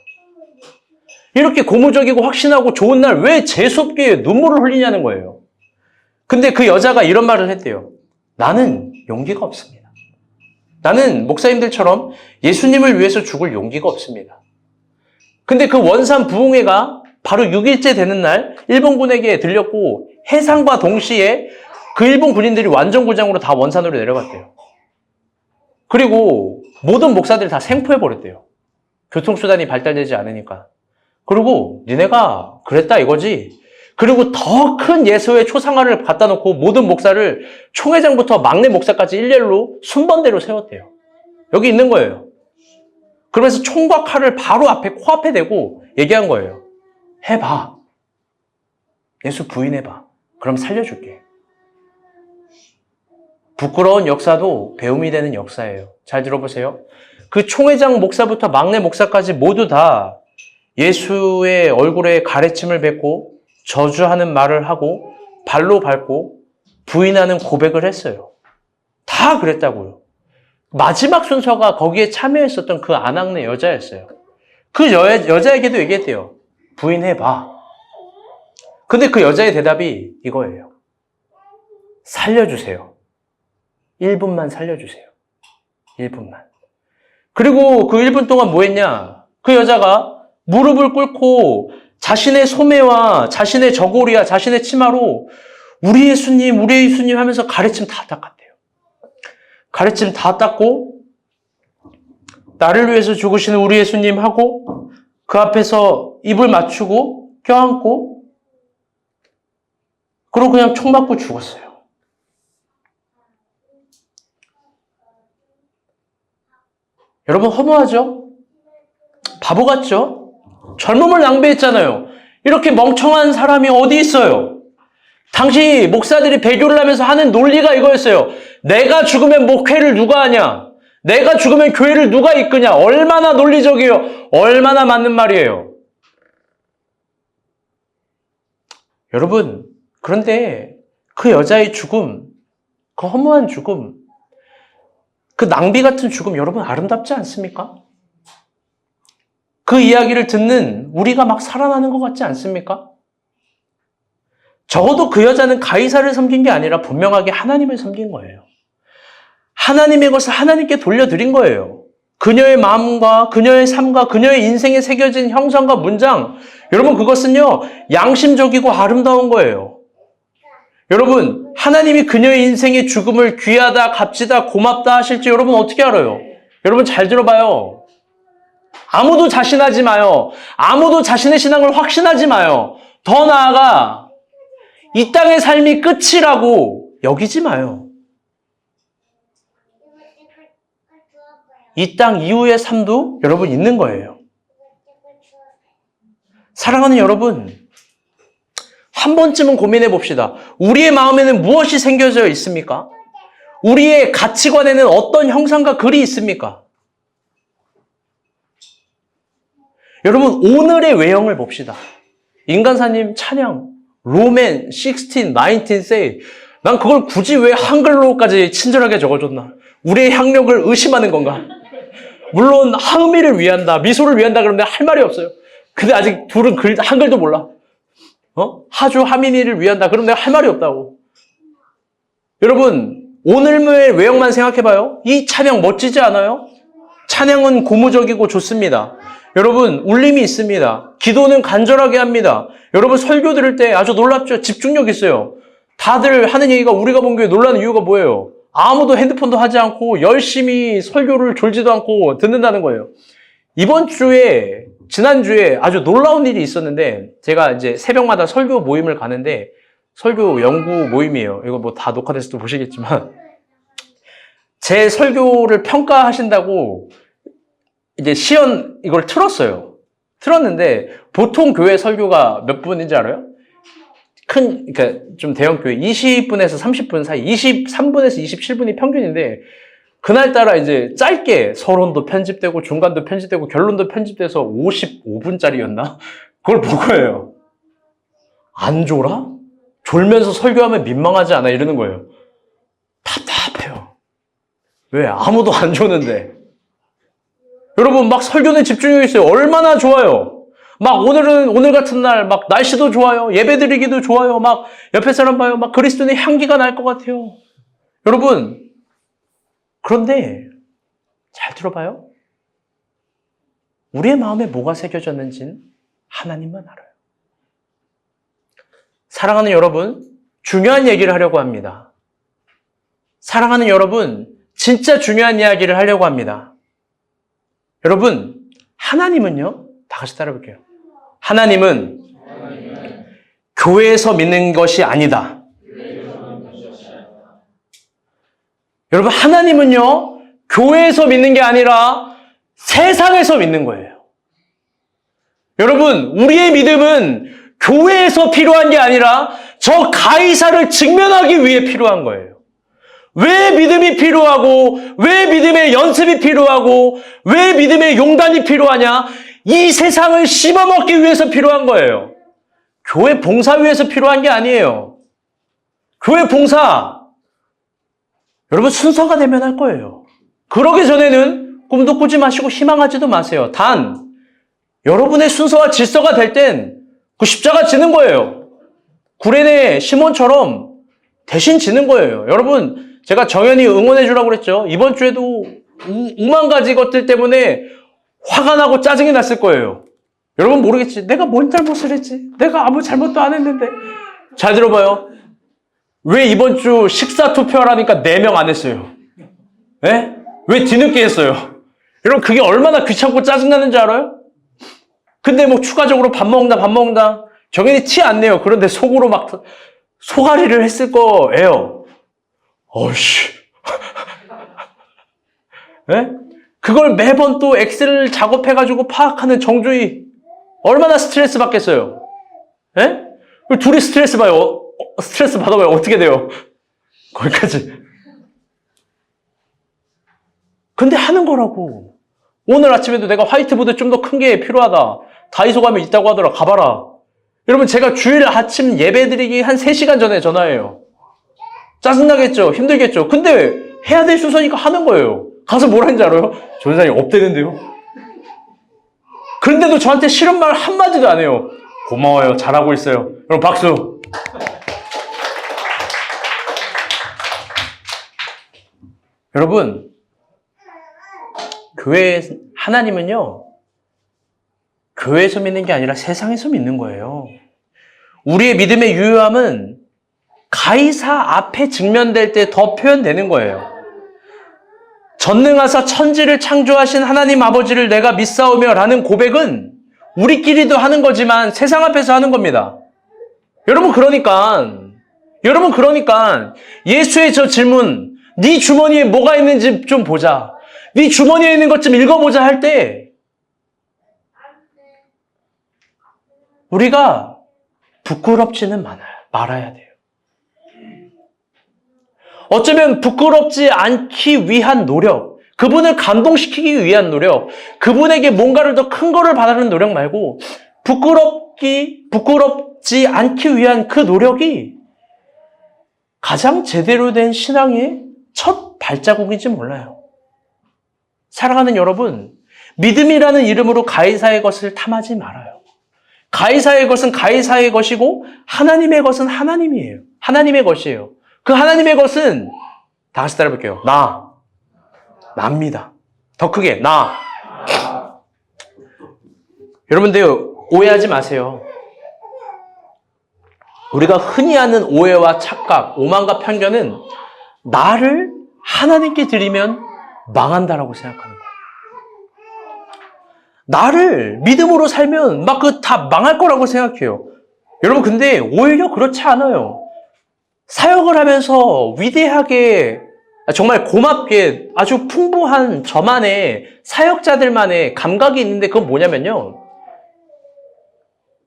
이렇게 고무적이고 확신하고 좋은 날 왜 재수없게 눈물을 흘리냐는 거예요. 근데 그 여자가 이런 말을 했대요. 나는 용기가 없습니다. 나는 목사님들처럼 예수님을 위해서 죽을 용기가 없습니다. 근데 그 원산 부흥회가 바로 6일째 되는 날 일본군에게 들렸고 해상과 동시에 그 일본 군인들이 완전구장으로 다 원산으로 내려갔대요. 그리고 모든 목사들이 다 생포해버렸대요. 교통수단이 발달되지 않으니까. 그리고 니네가 그랬다 이거지. 그리고 더 큰 예수의 초상화를 갖다 놓고 모든 목사를 총회장부터 막내 목사까지 일렬로 순번대로 세웠대요. 여기 있는 거예요. 그러면서 총과 칼을 바로 앞에 코앞에 대고 얘기한 거예요. 해봐. 예수 부인해봐. 그럼 살려줄게. 부끄러운 역사도 배움이 되는 역사예요. 잘 들어보세요. 그 총회장 목사부터 막내 목사까지 모두 다 예수의 얼굴에 가래침을 뱉고 저주하는 말을 하고 발로 밟고 부인하는 고백을 했어요. 다 그랬다고요. 마지막 순서가 거기에 참여했었던 그 안학내 여자였어요. 그 여자에게도 얘기했대요. 부인해봐. 근데 그 여자의 대답이 이거예요. 살려주세요. 1분만 살려주세요. 1분만. 그리고 그 1분 동안 뭐 했냐? 그 여자가 무릎을 꿇고 자신의 소매와 자신의 저고리와 자신의 치마로 우리 예수님 하면서 가래침 다 닦았대요. 가래침 다 닦고 나를 위해서 죽으시는 우리 예수님 하고 그 앞에서 입을 맞추고 껴안고 그리고 그냥 총 맞고 죽었어요. 여러분 허무하죠? 바보 같죠? 젊음을 낭비했잖아요. 이렇게 멍청한 사람이 어디 있어요? 당시 목사들이 배교를 하면서 하는 논리가 이거였어요. 내가 죽으면 목회를 누가 하냐? 내가 죽으면 교회를 누가 이끄냐? 얼마나 논리적이에요. 얼마나 맞는 말이에요. 여러분, 그런데 그 여자의 죽음, 그 허무한 죽음, 그 낭비 같은 죽음 여러분 아름답지 않습니까? 그 이야기를 듣는 우리가 막 살아나는 것 같지 않습니까? 적어도 그 여자는 가이사를 섬긴 게 아니라 분명하게 하나님을 섬긴 거예요. 하나님의 것을 하나님께 돌려드린 거예요. 그녀의 마음과 그녀의 삶과 그녀의 인생에 새겨진 형상과 문장, 여러분 그것은요 양심적이고 아름다운 거예요. 여러분 하나님이 그녀의 인생의 죽음을 귀하다, 값지다, 고맙다 하실지 여러분 어떻게 알아요? 여러분 잘 들어봐요. 아무도 자신하지 마요. 아무도 자신의 신앙을 확신하지 마요. 더 나아가 이 땅의 삶이 끝이라고 여기지 마요. 이 땅 이후의 삶도 여러분 있는 거예요. 사랑하는 여러분, 한 번쯤은 고민해 봅시다. 우리의 마음에는 무엇이 생겨져 있습니까? 우리의 가치관에는 어떤 형상과 글이 있습니까? 여러분 오늘의 외형을 봅시다. 인간사님 찬양 로맨 16, 19 say 난 그걸 굳이 왜 한글로까지 친절하게 적어줬나? 우리의 학력을 의심하는 건가? 물론 항미를 위한다, 미소를 위한다 그러는데 할 말이 없어요. 근데 아직 둘은 한글도 몰라. 하주 하민이를 위한다 그러면 내가 할 말이 없다고. 여러분 오늘의 외형만 생각해봐요. 이 찬양 멋지지 않아요? 찬양은 고무적이고 좋습니다. 여러분 울림이 있습니다. 기도는 간절하게 합니다. 여러분 설교 들을 때 아주 놀랍죠? 집중력 있어요. 다들 하는 얘기가 우리가 본 교회 놀라는 이유가 뭐예요? 아무도 핸드폰도 하지 않고 열심히 설교를 졸지도 않고 듣는다는 거예요. 지난주에 아주 놀라운 일이 있었는데, 제가 이제 새벽마다 설교 모임을 가는데, 설교 연구 모임이에요. 이거 뭐 다 녹화돼서 또 보시겠지만, 제 설교를 평가하신다고 이제 시연 이걸 틀었어요. 틀었는데, 보통 교회 설교가 몇 분인지 알아요? 그러니까 좀 대형 교회 20분에서 30분 사이, 23분에서 27분이 평균인데, 그날따라 이제 짧게 서론도 편집되고 중간도 편집되고 결론도 편집돼서 55분짜리였나? 그걸 볼 거예요. 안 졸아? 졸면서 설교하면 민망하지 않아? 이러는 거예요. 답답해요. 왜? 아무도 안 조는데. 여러분 막 설교는 집중력이 있어요. 얼마나 좋아요. 막 오늘 같은 날 막 날씨도 좋아요. 예배드리기도 좋아요. 막 옆에 사람 봐요. 막 그리스도의 향기가 날 것 같아요. 여러분, 그런데 잘 들어봐요. 우리의 마음에 뭐가 새겨졌는지는 하나님만 알아요. 사랑하는 여러분, 중요한 얘기를 하려고 합니다. 사랑하는 여러분, 진짜 중요한 이야기를 하려고 합니다. 여러분, 하나님은요? 다 같이 따라 볼게요. 하나님은 교회에서 믿는 것이 아니다. 여러분, 하나님은요, 교회에서 믿는 게 아니라 세상에서 믿는 거예요. 여러분, 우리의 믿음은 교회에서 필요한 게 아니라 저 가이사를 직면하기 위해 필요한 거예요. 왜 믿음이 필요하고, 왜 믿음의 연습이 필요하고, 왜 믿음의 용단이 필요하냐? 이 세상을 씹어먹기 위해서 필요한 거예요. 교회 봉사 위해서 필요한 게 아니에요. 교회 봉사, 여러분 순서가 되면 할 거예요. 그러기 전에는 꿈도 꾸지 마시고 희망하지도 마세요. 단, 여러분의 순서와 질서가 될 땐 그 십자가 지는 거예요. 구레네 시몬처럼 대신 지는 거예요. 여러분, 제가 정연히 응원해 주라고 그랬죠. 이번 주에도 5만 가지 것들 때문에 화가 나고 짜증이 났을 거예요. 여러분 모르겠지. 내가 뭔 잘못을 했지? 내가 아무 잘못도 안 했는데. 잘 들어봐요. 왜 이번 주 식사 투표하라니까 4명 안 했어요? 예? 왜 뒤늦게 했어요? 여러분 그게 얼마나 귀찮고 짜증나는지 알아요? 근데 뭐 추가적으로 밥 먹는다. 정연이 티 안 내요. 그런데 속으로 막 소가리를 했을 거예요. 어이씨. 예? 그걸 매번 또 엑셀 작업해가지고 파악하는 정주희. 얼마나 스트레스 받겠어요? 예? 둘이 스트레스 받아봐요. 어떻게 돼요? 거기까지. 근데 하는 거라고. 오늘 아침에도 내가 화이트보드 좀 더 큰 게 필요하다. 다이소 가면 있다고 하더라. 가봐라. 여러분 제가 주일 아침 예배드리기 한 3시간 전에 전화해요. 짜증나겠죠? 힘들겠죠? 근데 해야 될 순서니까 하는 거예요. 가서 뭘 하는지 알아요? 전사님 업되는데요? 그런데도 저한테 싫은 말 한마디도 안 해요. 고마워요. 잘하고 있어요. 여러분 박수. 여러분, 하나님은요, 교회에서 믿는 게 아니라 세상에서 믿는 거예요. 우리의 믿음의 유효함은 가이사 앞에 직면될 때 더 표현되는 거예요. 전능하사 천지를 창조하신 하나님 아버지를 내가 믿사오며 라는 고백은 우리끼리도 하는 거지만 세상 앞에서 하는 겁니다. 여러분 그러니까 예수의 저 질문, 네 주머니에 뭐가 있는지 좀 보자. 네 주머니에 있는 것 좀 읽어보자 할 때 우리가 부끄럽지는 말아야 돼요. 어쩌면 부끄럽지 않기 위한 노력, 그분을 감동시키기 위한 노력, 그분에게 뭔가를 더 큰 거를 바라는 노력 말고 부끄럽지 않기 위한 그 노력이 가장 제대로 된 신앙의 첫 발자국인지 몰라요. 사랑하는 여러분, 믿음이라는 이름으로 가이사의 것을 탐하지 말아요. 가이사의 것은 가이사의 것이고 하나님의 것은 하나님이에요. 하나님의 것이에요. 그 하나님의 것은 다 같이 따라해볼게요. 나입니다. 더 크게 나. 여러분들 오해하지 마세요. 우리가 흔히 하는 오해와 착각, 오만과 편견은 나를 하나님께 드리면 망한다라고 생각하는 거예요. 나를 믿음으로 살면 막 그 다 망할 거라고 생각해요. 여러분, 근데 오히려 그렇지 않아요. 사역을 하면서 위대하게, 정말 고맙게 아주 풍부한 저만의 사역자들만의 감각이 있는데 그건 뭐냐면요.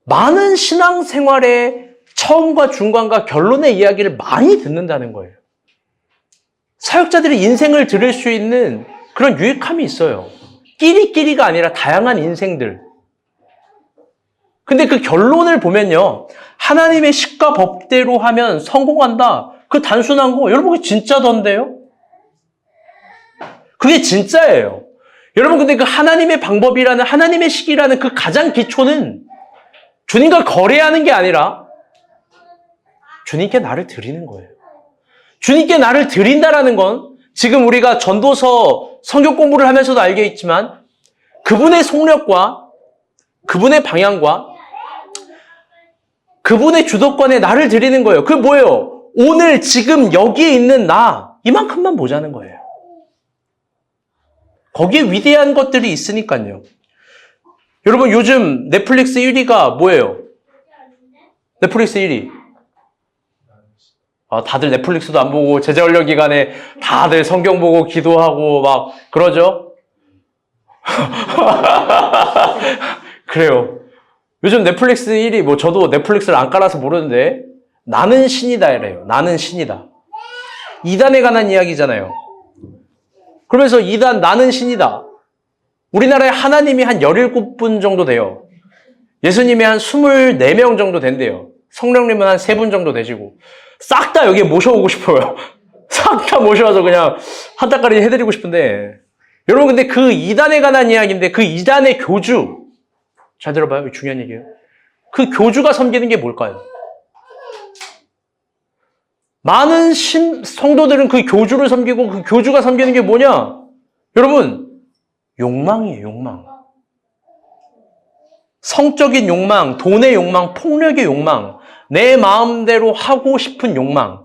많은 신앙생활의 처음과 중간과 결론의 이야기를 많이 듣는다는 거예요. 사역자들이 인생을 들을 수 있는 그런 유익함이 있어요. 끼리끼리가 아니라 다양한 인생들. 근데 그 결론을 보면요. 하나님의 식과 법대로 하면 성공한다. 그 단순한 거, 여러분 그게 진짜던데요? 그게 진짜예요. 여러분 근데 그 하나님의 방법이라는, 하나님의 식이라는 그 가장 기초는 주님과 거래하는 게 아니라 주님께 나를 드리는 거예요. 주님께 나를 드린다라는 건 지금 우리가 전도서 성경 공부를 하면서도 알겠지만 그분의 속력과 그분의 방향과 그분의 주도권에 나를 드리는 거예요. 그게 뭐예요? 오늘 지금 여기에 있는 나 이만큼만 보자는 거예요. 거기에 위대한 것들이 있으니까요. 여러분 요즘 넷플릭스 1위가 뭐예요? 넷플릭스 1위. 다들 넷플릭스도 안 보고 제자훈련 기간에 다들 성경 보고 기도하고 막 그러죠? 그래요. 요즘 넷플릭스 1위, 뭐 저도 넷플릭스를 안 깔아서 모르는데 나는 신이다 이래요. 나는 신이다. 이단에 관한 이야기잖아요. 그러면서 이단 나는 신이다. 우리나라에 하나님이 한 17분 정도 돼요. 예수님이 한 24명 정도 된대요. 성령님은 한 3분 정도 되시고 싹 다 여기에 모셔오고 싶어요. 싹 다 모셔와서 그냥 한 달까지 해드리고 싶은데 여러분 근데 그 이단에 관한 이야기인데 그 이단의 교주 잘 들어봐요. 이거 중요한 얘기예요. 그 교주가 섬기는 게 뭘까요? 많은 성도들은 그 교주를 섬기고 그 교주가 섬기는 게 뭐냐? 여러분 욕망이에요. 욕망. 성적인 욕망, 돈의 욕망, 폭력의 욕망, 내 마음대로 하고 싶은 욕망.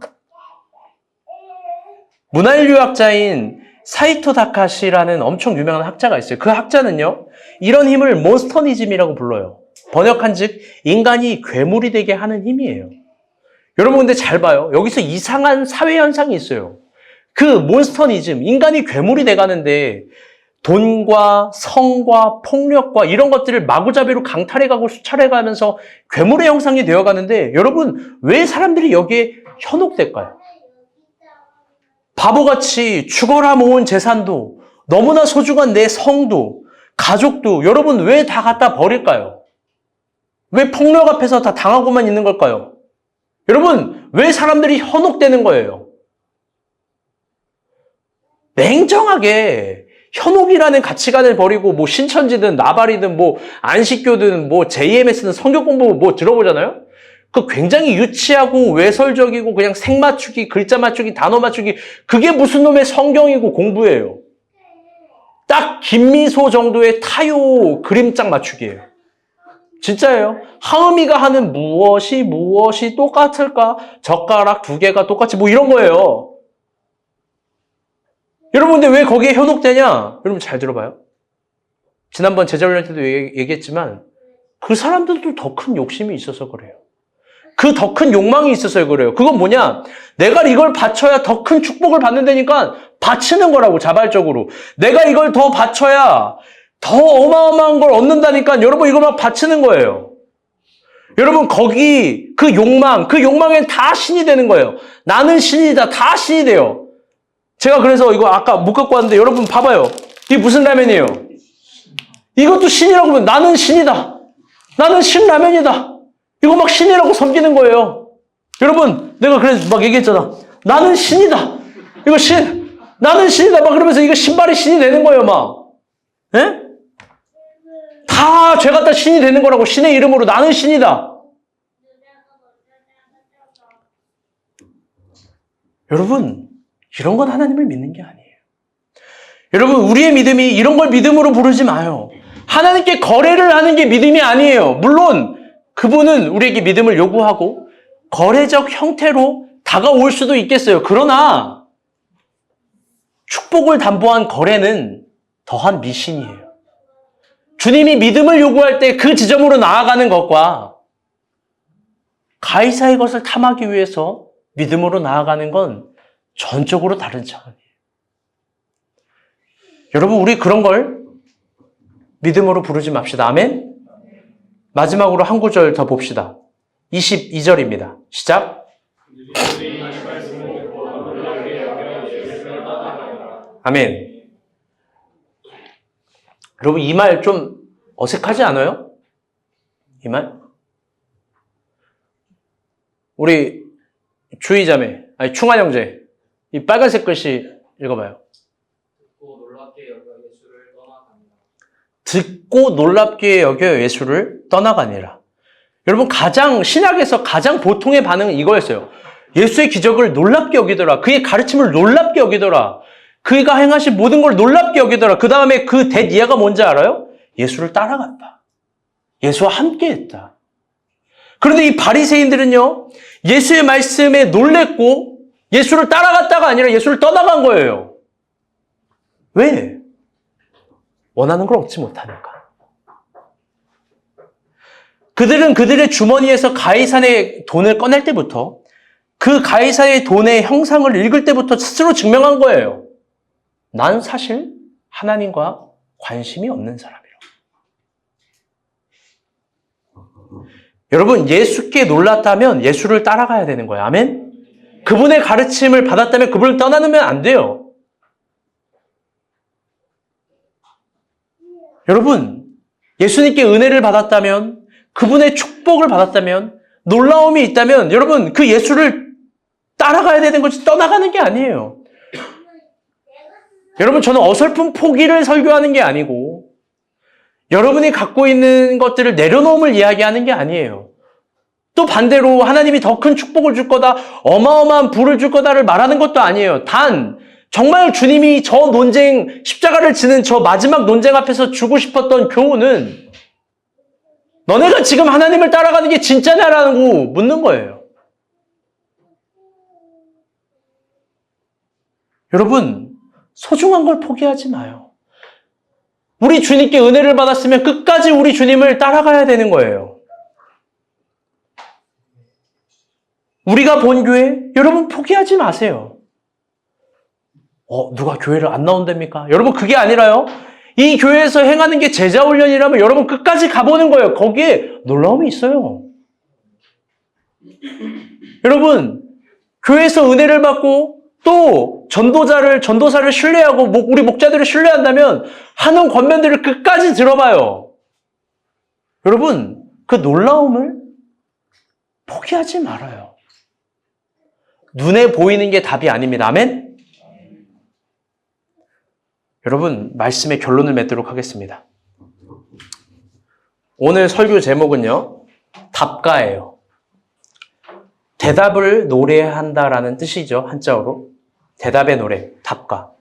문화인류학자인 사이토 다카시라는 엄청 유명한 학자가 있어요. 그 학자는요, 이런 힘을 몬스터니즘이라고 불러요. 번역한즉 인간이 괴물이 되게 하는 힘이에요. 여러분 근데 잘 봐요. 여기서 이상한 사회 현상이 있어요. 그 몬스터니즘, 인간이 괴물이 돼가는데 돈과 성과 폭력과 이런 것들을 마구잡이로 강탈해가고 수탈해가면서 괴물의 형상이 되어가는데 여러분 왜 사람들이 여기에 현혹될까요? 바보같이 죽어라 모은 재산도 너무나 소중한 내 성도 가족도 여러분 왜 다 갖다 버릴까요? 왜 폭력 앞에서 다 당하고만 있는 걸까요? 여러분 왜 사람들이 현혹되는 거예요? 냉정하게 현혹이라는 가치관을 버리고 뭐 신천지든 나발이든 뭐 안식교든 뭐 JMS든 성경 공부 뭐 들어보잖아요? 그 굉장히 유치하고 외설적이고 그냥 색 맞추기, 글자 맞추기, 단어 맞추기 그게 무슨 놈의 성경이고 공부예요. 딱 김미소 정도의 타요 그림장 맞추기예요. 진짜예요. 하은이가 하는 무엇이 똑같을까? 젓가락 2개가 똑같이 뭐 이런 거예요. 여러분 근데 왜 거기에 현혹되냐? 여러분 잘 들어봐요. 지난번 제자훈련 때도 얘기했지만 그 사람들도 더 큰 욕심이 있어서 그래요. 그 더 큰 욕망이 있어서 그래요. 그건 뭐냐? 내가 이걸 바쳐야 더 큰 축복을 받는다니까 바치는 거라고 자발적으로. 내가 이걸 더 바쳐야 더 어마어마한 걸 얻는다니까 여러분 이걸 막 바치는 거예요. 여러분 거기 그 욕망엔 다 신이 되는 거예요. 나는 신이다. 다 신이 돼요. 제가 그래서 이거 아까 못 갖고 왔는데 여러분 봐봐요. 이게 무슨 라면이에요? 이것도 신이라고 하면 나는 신이다. 나는 신라면이다. 이거 막 신이라고 섬기는 거예요. 여러분 내가 그래서 막 얘기했잖아. 나는 신이다. 이거 나는 신이다. 막 그러면서 이거 신발이 신이 되는 거예요. 막. 예? 다 죄가 다 신이 되는 거라고. 신의 이름으로 나는 신이다. 여러분 이런 건 하나님을 믿는 게 아니에요. 여러분 우리의 믿음이 이런 걸 믿음으로 부르지 마요. 하나님께 거래를 하는 게 믿음이 아니에요. 물론 그분은 우리에게 믿음을 요구하고 거래적 형태로 다가올 수도 있겠어요. 그러나 축복을 담보한 거래는 더한 미신이에요. 주님이 믿음을 요구할 때 그 지점으로 나아가는 것과 가이사의 것을 탐하기 위해서 믿음으로 나아가는 건 전적으로 다른 차원이에요. 여러분, 우리 그런 걸 믿음으로 부르지 맙시다. 아멘? 마지막으로 한 구절 더 봅시다. 22절입니다. 시작. 아멘. 여러분, 이 말 좀 어색하지 않아요? 이 말? 우리 주의자매, 아니 충한 형제, 이 빨간색 글씨 읽어봐요. 듣고 놀랍게 여겨 예수를 떠나가니라. 여러분, 신약에서 가장 보통의 반응은 이거였어요. 예수의 기적을 놀랍게 여기더라. 그의 가르침을 놀랍게 여기더라. 그가 행하신 모든 걸 놀랍게 여기더라. 그 다음에 그 대이해가 뭔지 알아요? 예수를 따라갔다. 예수와 함께했다. 그런데 이 바리새인들은요, 예수의 말씀에 놀랬고 예수를 따라갔다가 아니라 예수를 떠나간 거예요. 왜? 원하는 걸 얻지 못하니까. 그들은 그들의 주머니에서 가이사의 돈을 꺼낼 때부터 그 가이사의 돈의 형상을 읽을 때부터 스스로 증명한 거예요. 난 사실 하나님과 관심이 없는 사람이라고. 여러분, 예수께 놀랐다면 예수를 따라가야 되는 거예요. 아멘? 그분의 가르침을 받았다면 그분을 떠나면 안 돼요. 여러분, 예수님께 은혜를 받았다면, 그분의 축복을 받았다면, 놀라움이 있다면, 여러분, 그 예수를 따라가야 되는 거지 떠나가는 게 아니에요. 여러분, 저는 어설픈 포기를 설교하는 게 아니고, 여러분이 갖고 있는 것들을 내려놓음을 이야기하는 게 아니에요. 또 반대로 하나님이 더 큰 축복을 줄 거다, 어마어마한 부를 줄 거다를 말하는 것도 아니에요. 단, 정말 주님이 저 논쟁, 십자가를 지는 저 마지막 논쟁 앞에서 주고 싶었던 교훈은 너네가 지금 하나님을 따라가는 게 진짜냐라고 묻는 거예요. 여러분, 소중한 걸 포기하지 마요. 우리 주님께 은혜를 받았으면 끝까지 우리 주님을 따라가야 되는 거예요. 우리가 본 교회, 여러분 포기하지 마세요. 누가 교회를 안 나온답니까? 여러분, 그게 아니라요. 이 교회에서 행하는 게 제자훈련이라면 여러분 끝까지 가보는 거예요. 거기에 놀라움이 있어요. 여러분, 교회에서 은혜를 받고 또 전도사를 신뢰하고 우리 목자들을 신뢰한다면 하는 권면들을 끝까지 들어봐요. 여러분, 그 놀라움을 포기하지 말아요. 눈에 보이는 게 답이 아닙니다. 아멘? 여러분, 말씀의 결론을 맺도록 하겠습니다. 오늘 설교 제목은요, 답가예요. 대답을 노래한다라는 뜻이죠, 한자어로. 대답의 노래, 답가.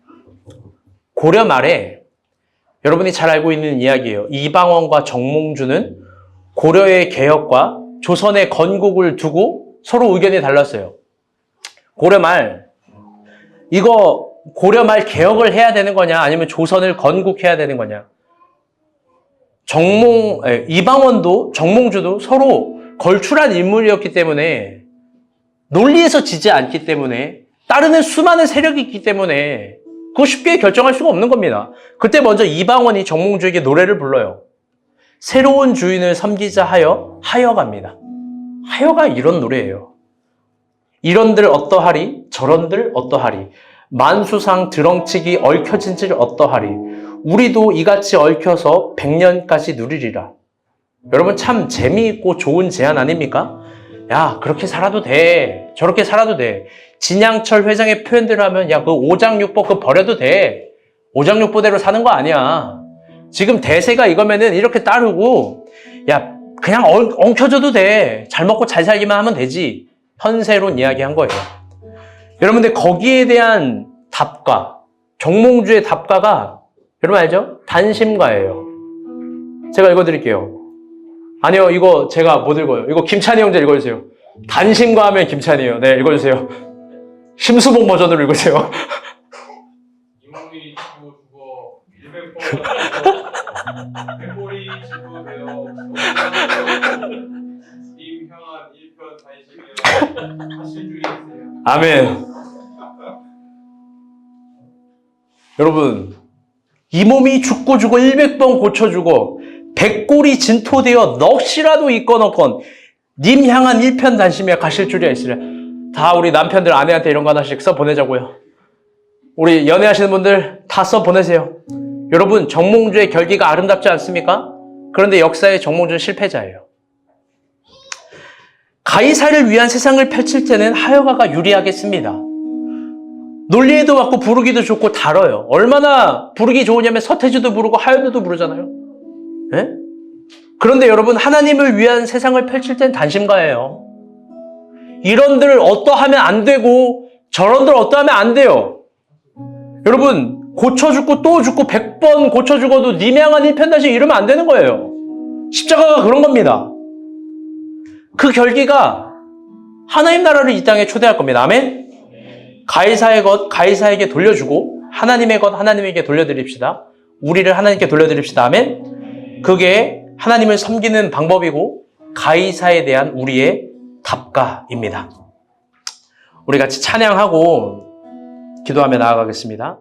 고려 말에 여러분이 잘 알고 있는 이야기예요. 이방원과 정몽주는 고려의 개혁과 조선의 건국을 두고 서로 의견이 달랐어요. 고려 말, 고려 말 개혁을 해야 되는 거냐, 아니면 조선을 건국해야 되는 거냐. 이방원도 정몽주도 서로 걸출한 인물이었기 때문에, 논리에서 지지 않기 때문에, 따르는 수많은 세력이 있기 때문에 그거 쉽게 결정할 수가 없는 겁니다. 그때 먼저 이방원이 정몽주에게 노래를 불러요. 새로운 주인을 섬기자 하여 하여갑니다. 하여가 이런 노래예요. 이런들 어떠하리, 저런들 어떠하리, 만수상 드렁치기 얽혀진질 어떠하리, 우리도 이같이 얽혀서 100년까지 누리리라. 여러분, 참 재미있고 좋은 제안 아닙니까? 야, 그렇게 살아도 돼. 저렇게 살아도 돼. 진양철 회장의 표현대로 하면, 야, 그 오장육보 그거 버려도 돼. 오장육보대로 사는 거 아니야. 지금 대세가 이거면은 이렇게 따르고, 야, 그냥 엉켜줘도 돼. 잘 먹고 잘 살기만 하면 되지. 현세론 이야기한 거예요. 여러분들, 거기에 대한 답가, 정몽주의 답가가 여러분 알죠? 단심가예요. 제가 읽어드릴게요. 아니요, 이거 제가 못 읽어요. 이거 김찬희 형제 읽어주세요. 단심과 하면 김찬이에요. 네, 읽어주세요. 심수봉 버전으로 읽으세요. 이 몸이 지고 죽어 100번 백골이 지고 되어 님 향한 1편 단심이여 하실 줄이 있어요. 아멘. 여러분, 이 몸이 죽고 죽어 100번 고쳐주고 백골이 진토되어 넋이라도 있거너건 님 향한 1편 단심에 가실 줄이야 있으랴. 다 우리 남편들 아내한테 이런 거 하나씩 써 보내자고요. 우리 연애하시는 분들 다 써 보내세요. 여러분, 정몽주의 결기가 아름답지 않습니까? 그런데 역사의 정몽주는 실패자예요. 가이사를 위한 세상을 펼칠 때는 하여가가 유리하겠습니다. 논리에도 맞고 부르기도 좋고 달아요. 얼마나 부르기 좋으냐면 서태지도 부르고 하여도도 부르잖아요. 네? 그런데 여러분, 하나님을 위한 세상을 펼칠 땐 단심가예요. 이런들 어떠하면 안 되고 저런들 어떠하면 안 돼요. 여러분, 고쳐 죽고 또 죽고 100번 고쳐 죽어도 님 향한 1편 단심 이러면 안 되는 거예요. 십자가가 그런 겁니다. 그 결기가 하나님 나라를 이 땅에 초대할 겁니다. 아멘? 가이사의 것 가이사에게 돌려주고 하나님의 것 하나님에게 돌려드립시다. 우리를 하나님께 돌려드립시다. 아멘? 그게 하나님을 섬기는 방법이고 가이사에 대한 우리의 답가입니다. 우리 같이 찬양하고 기도하며 나아가겠습니다.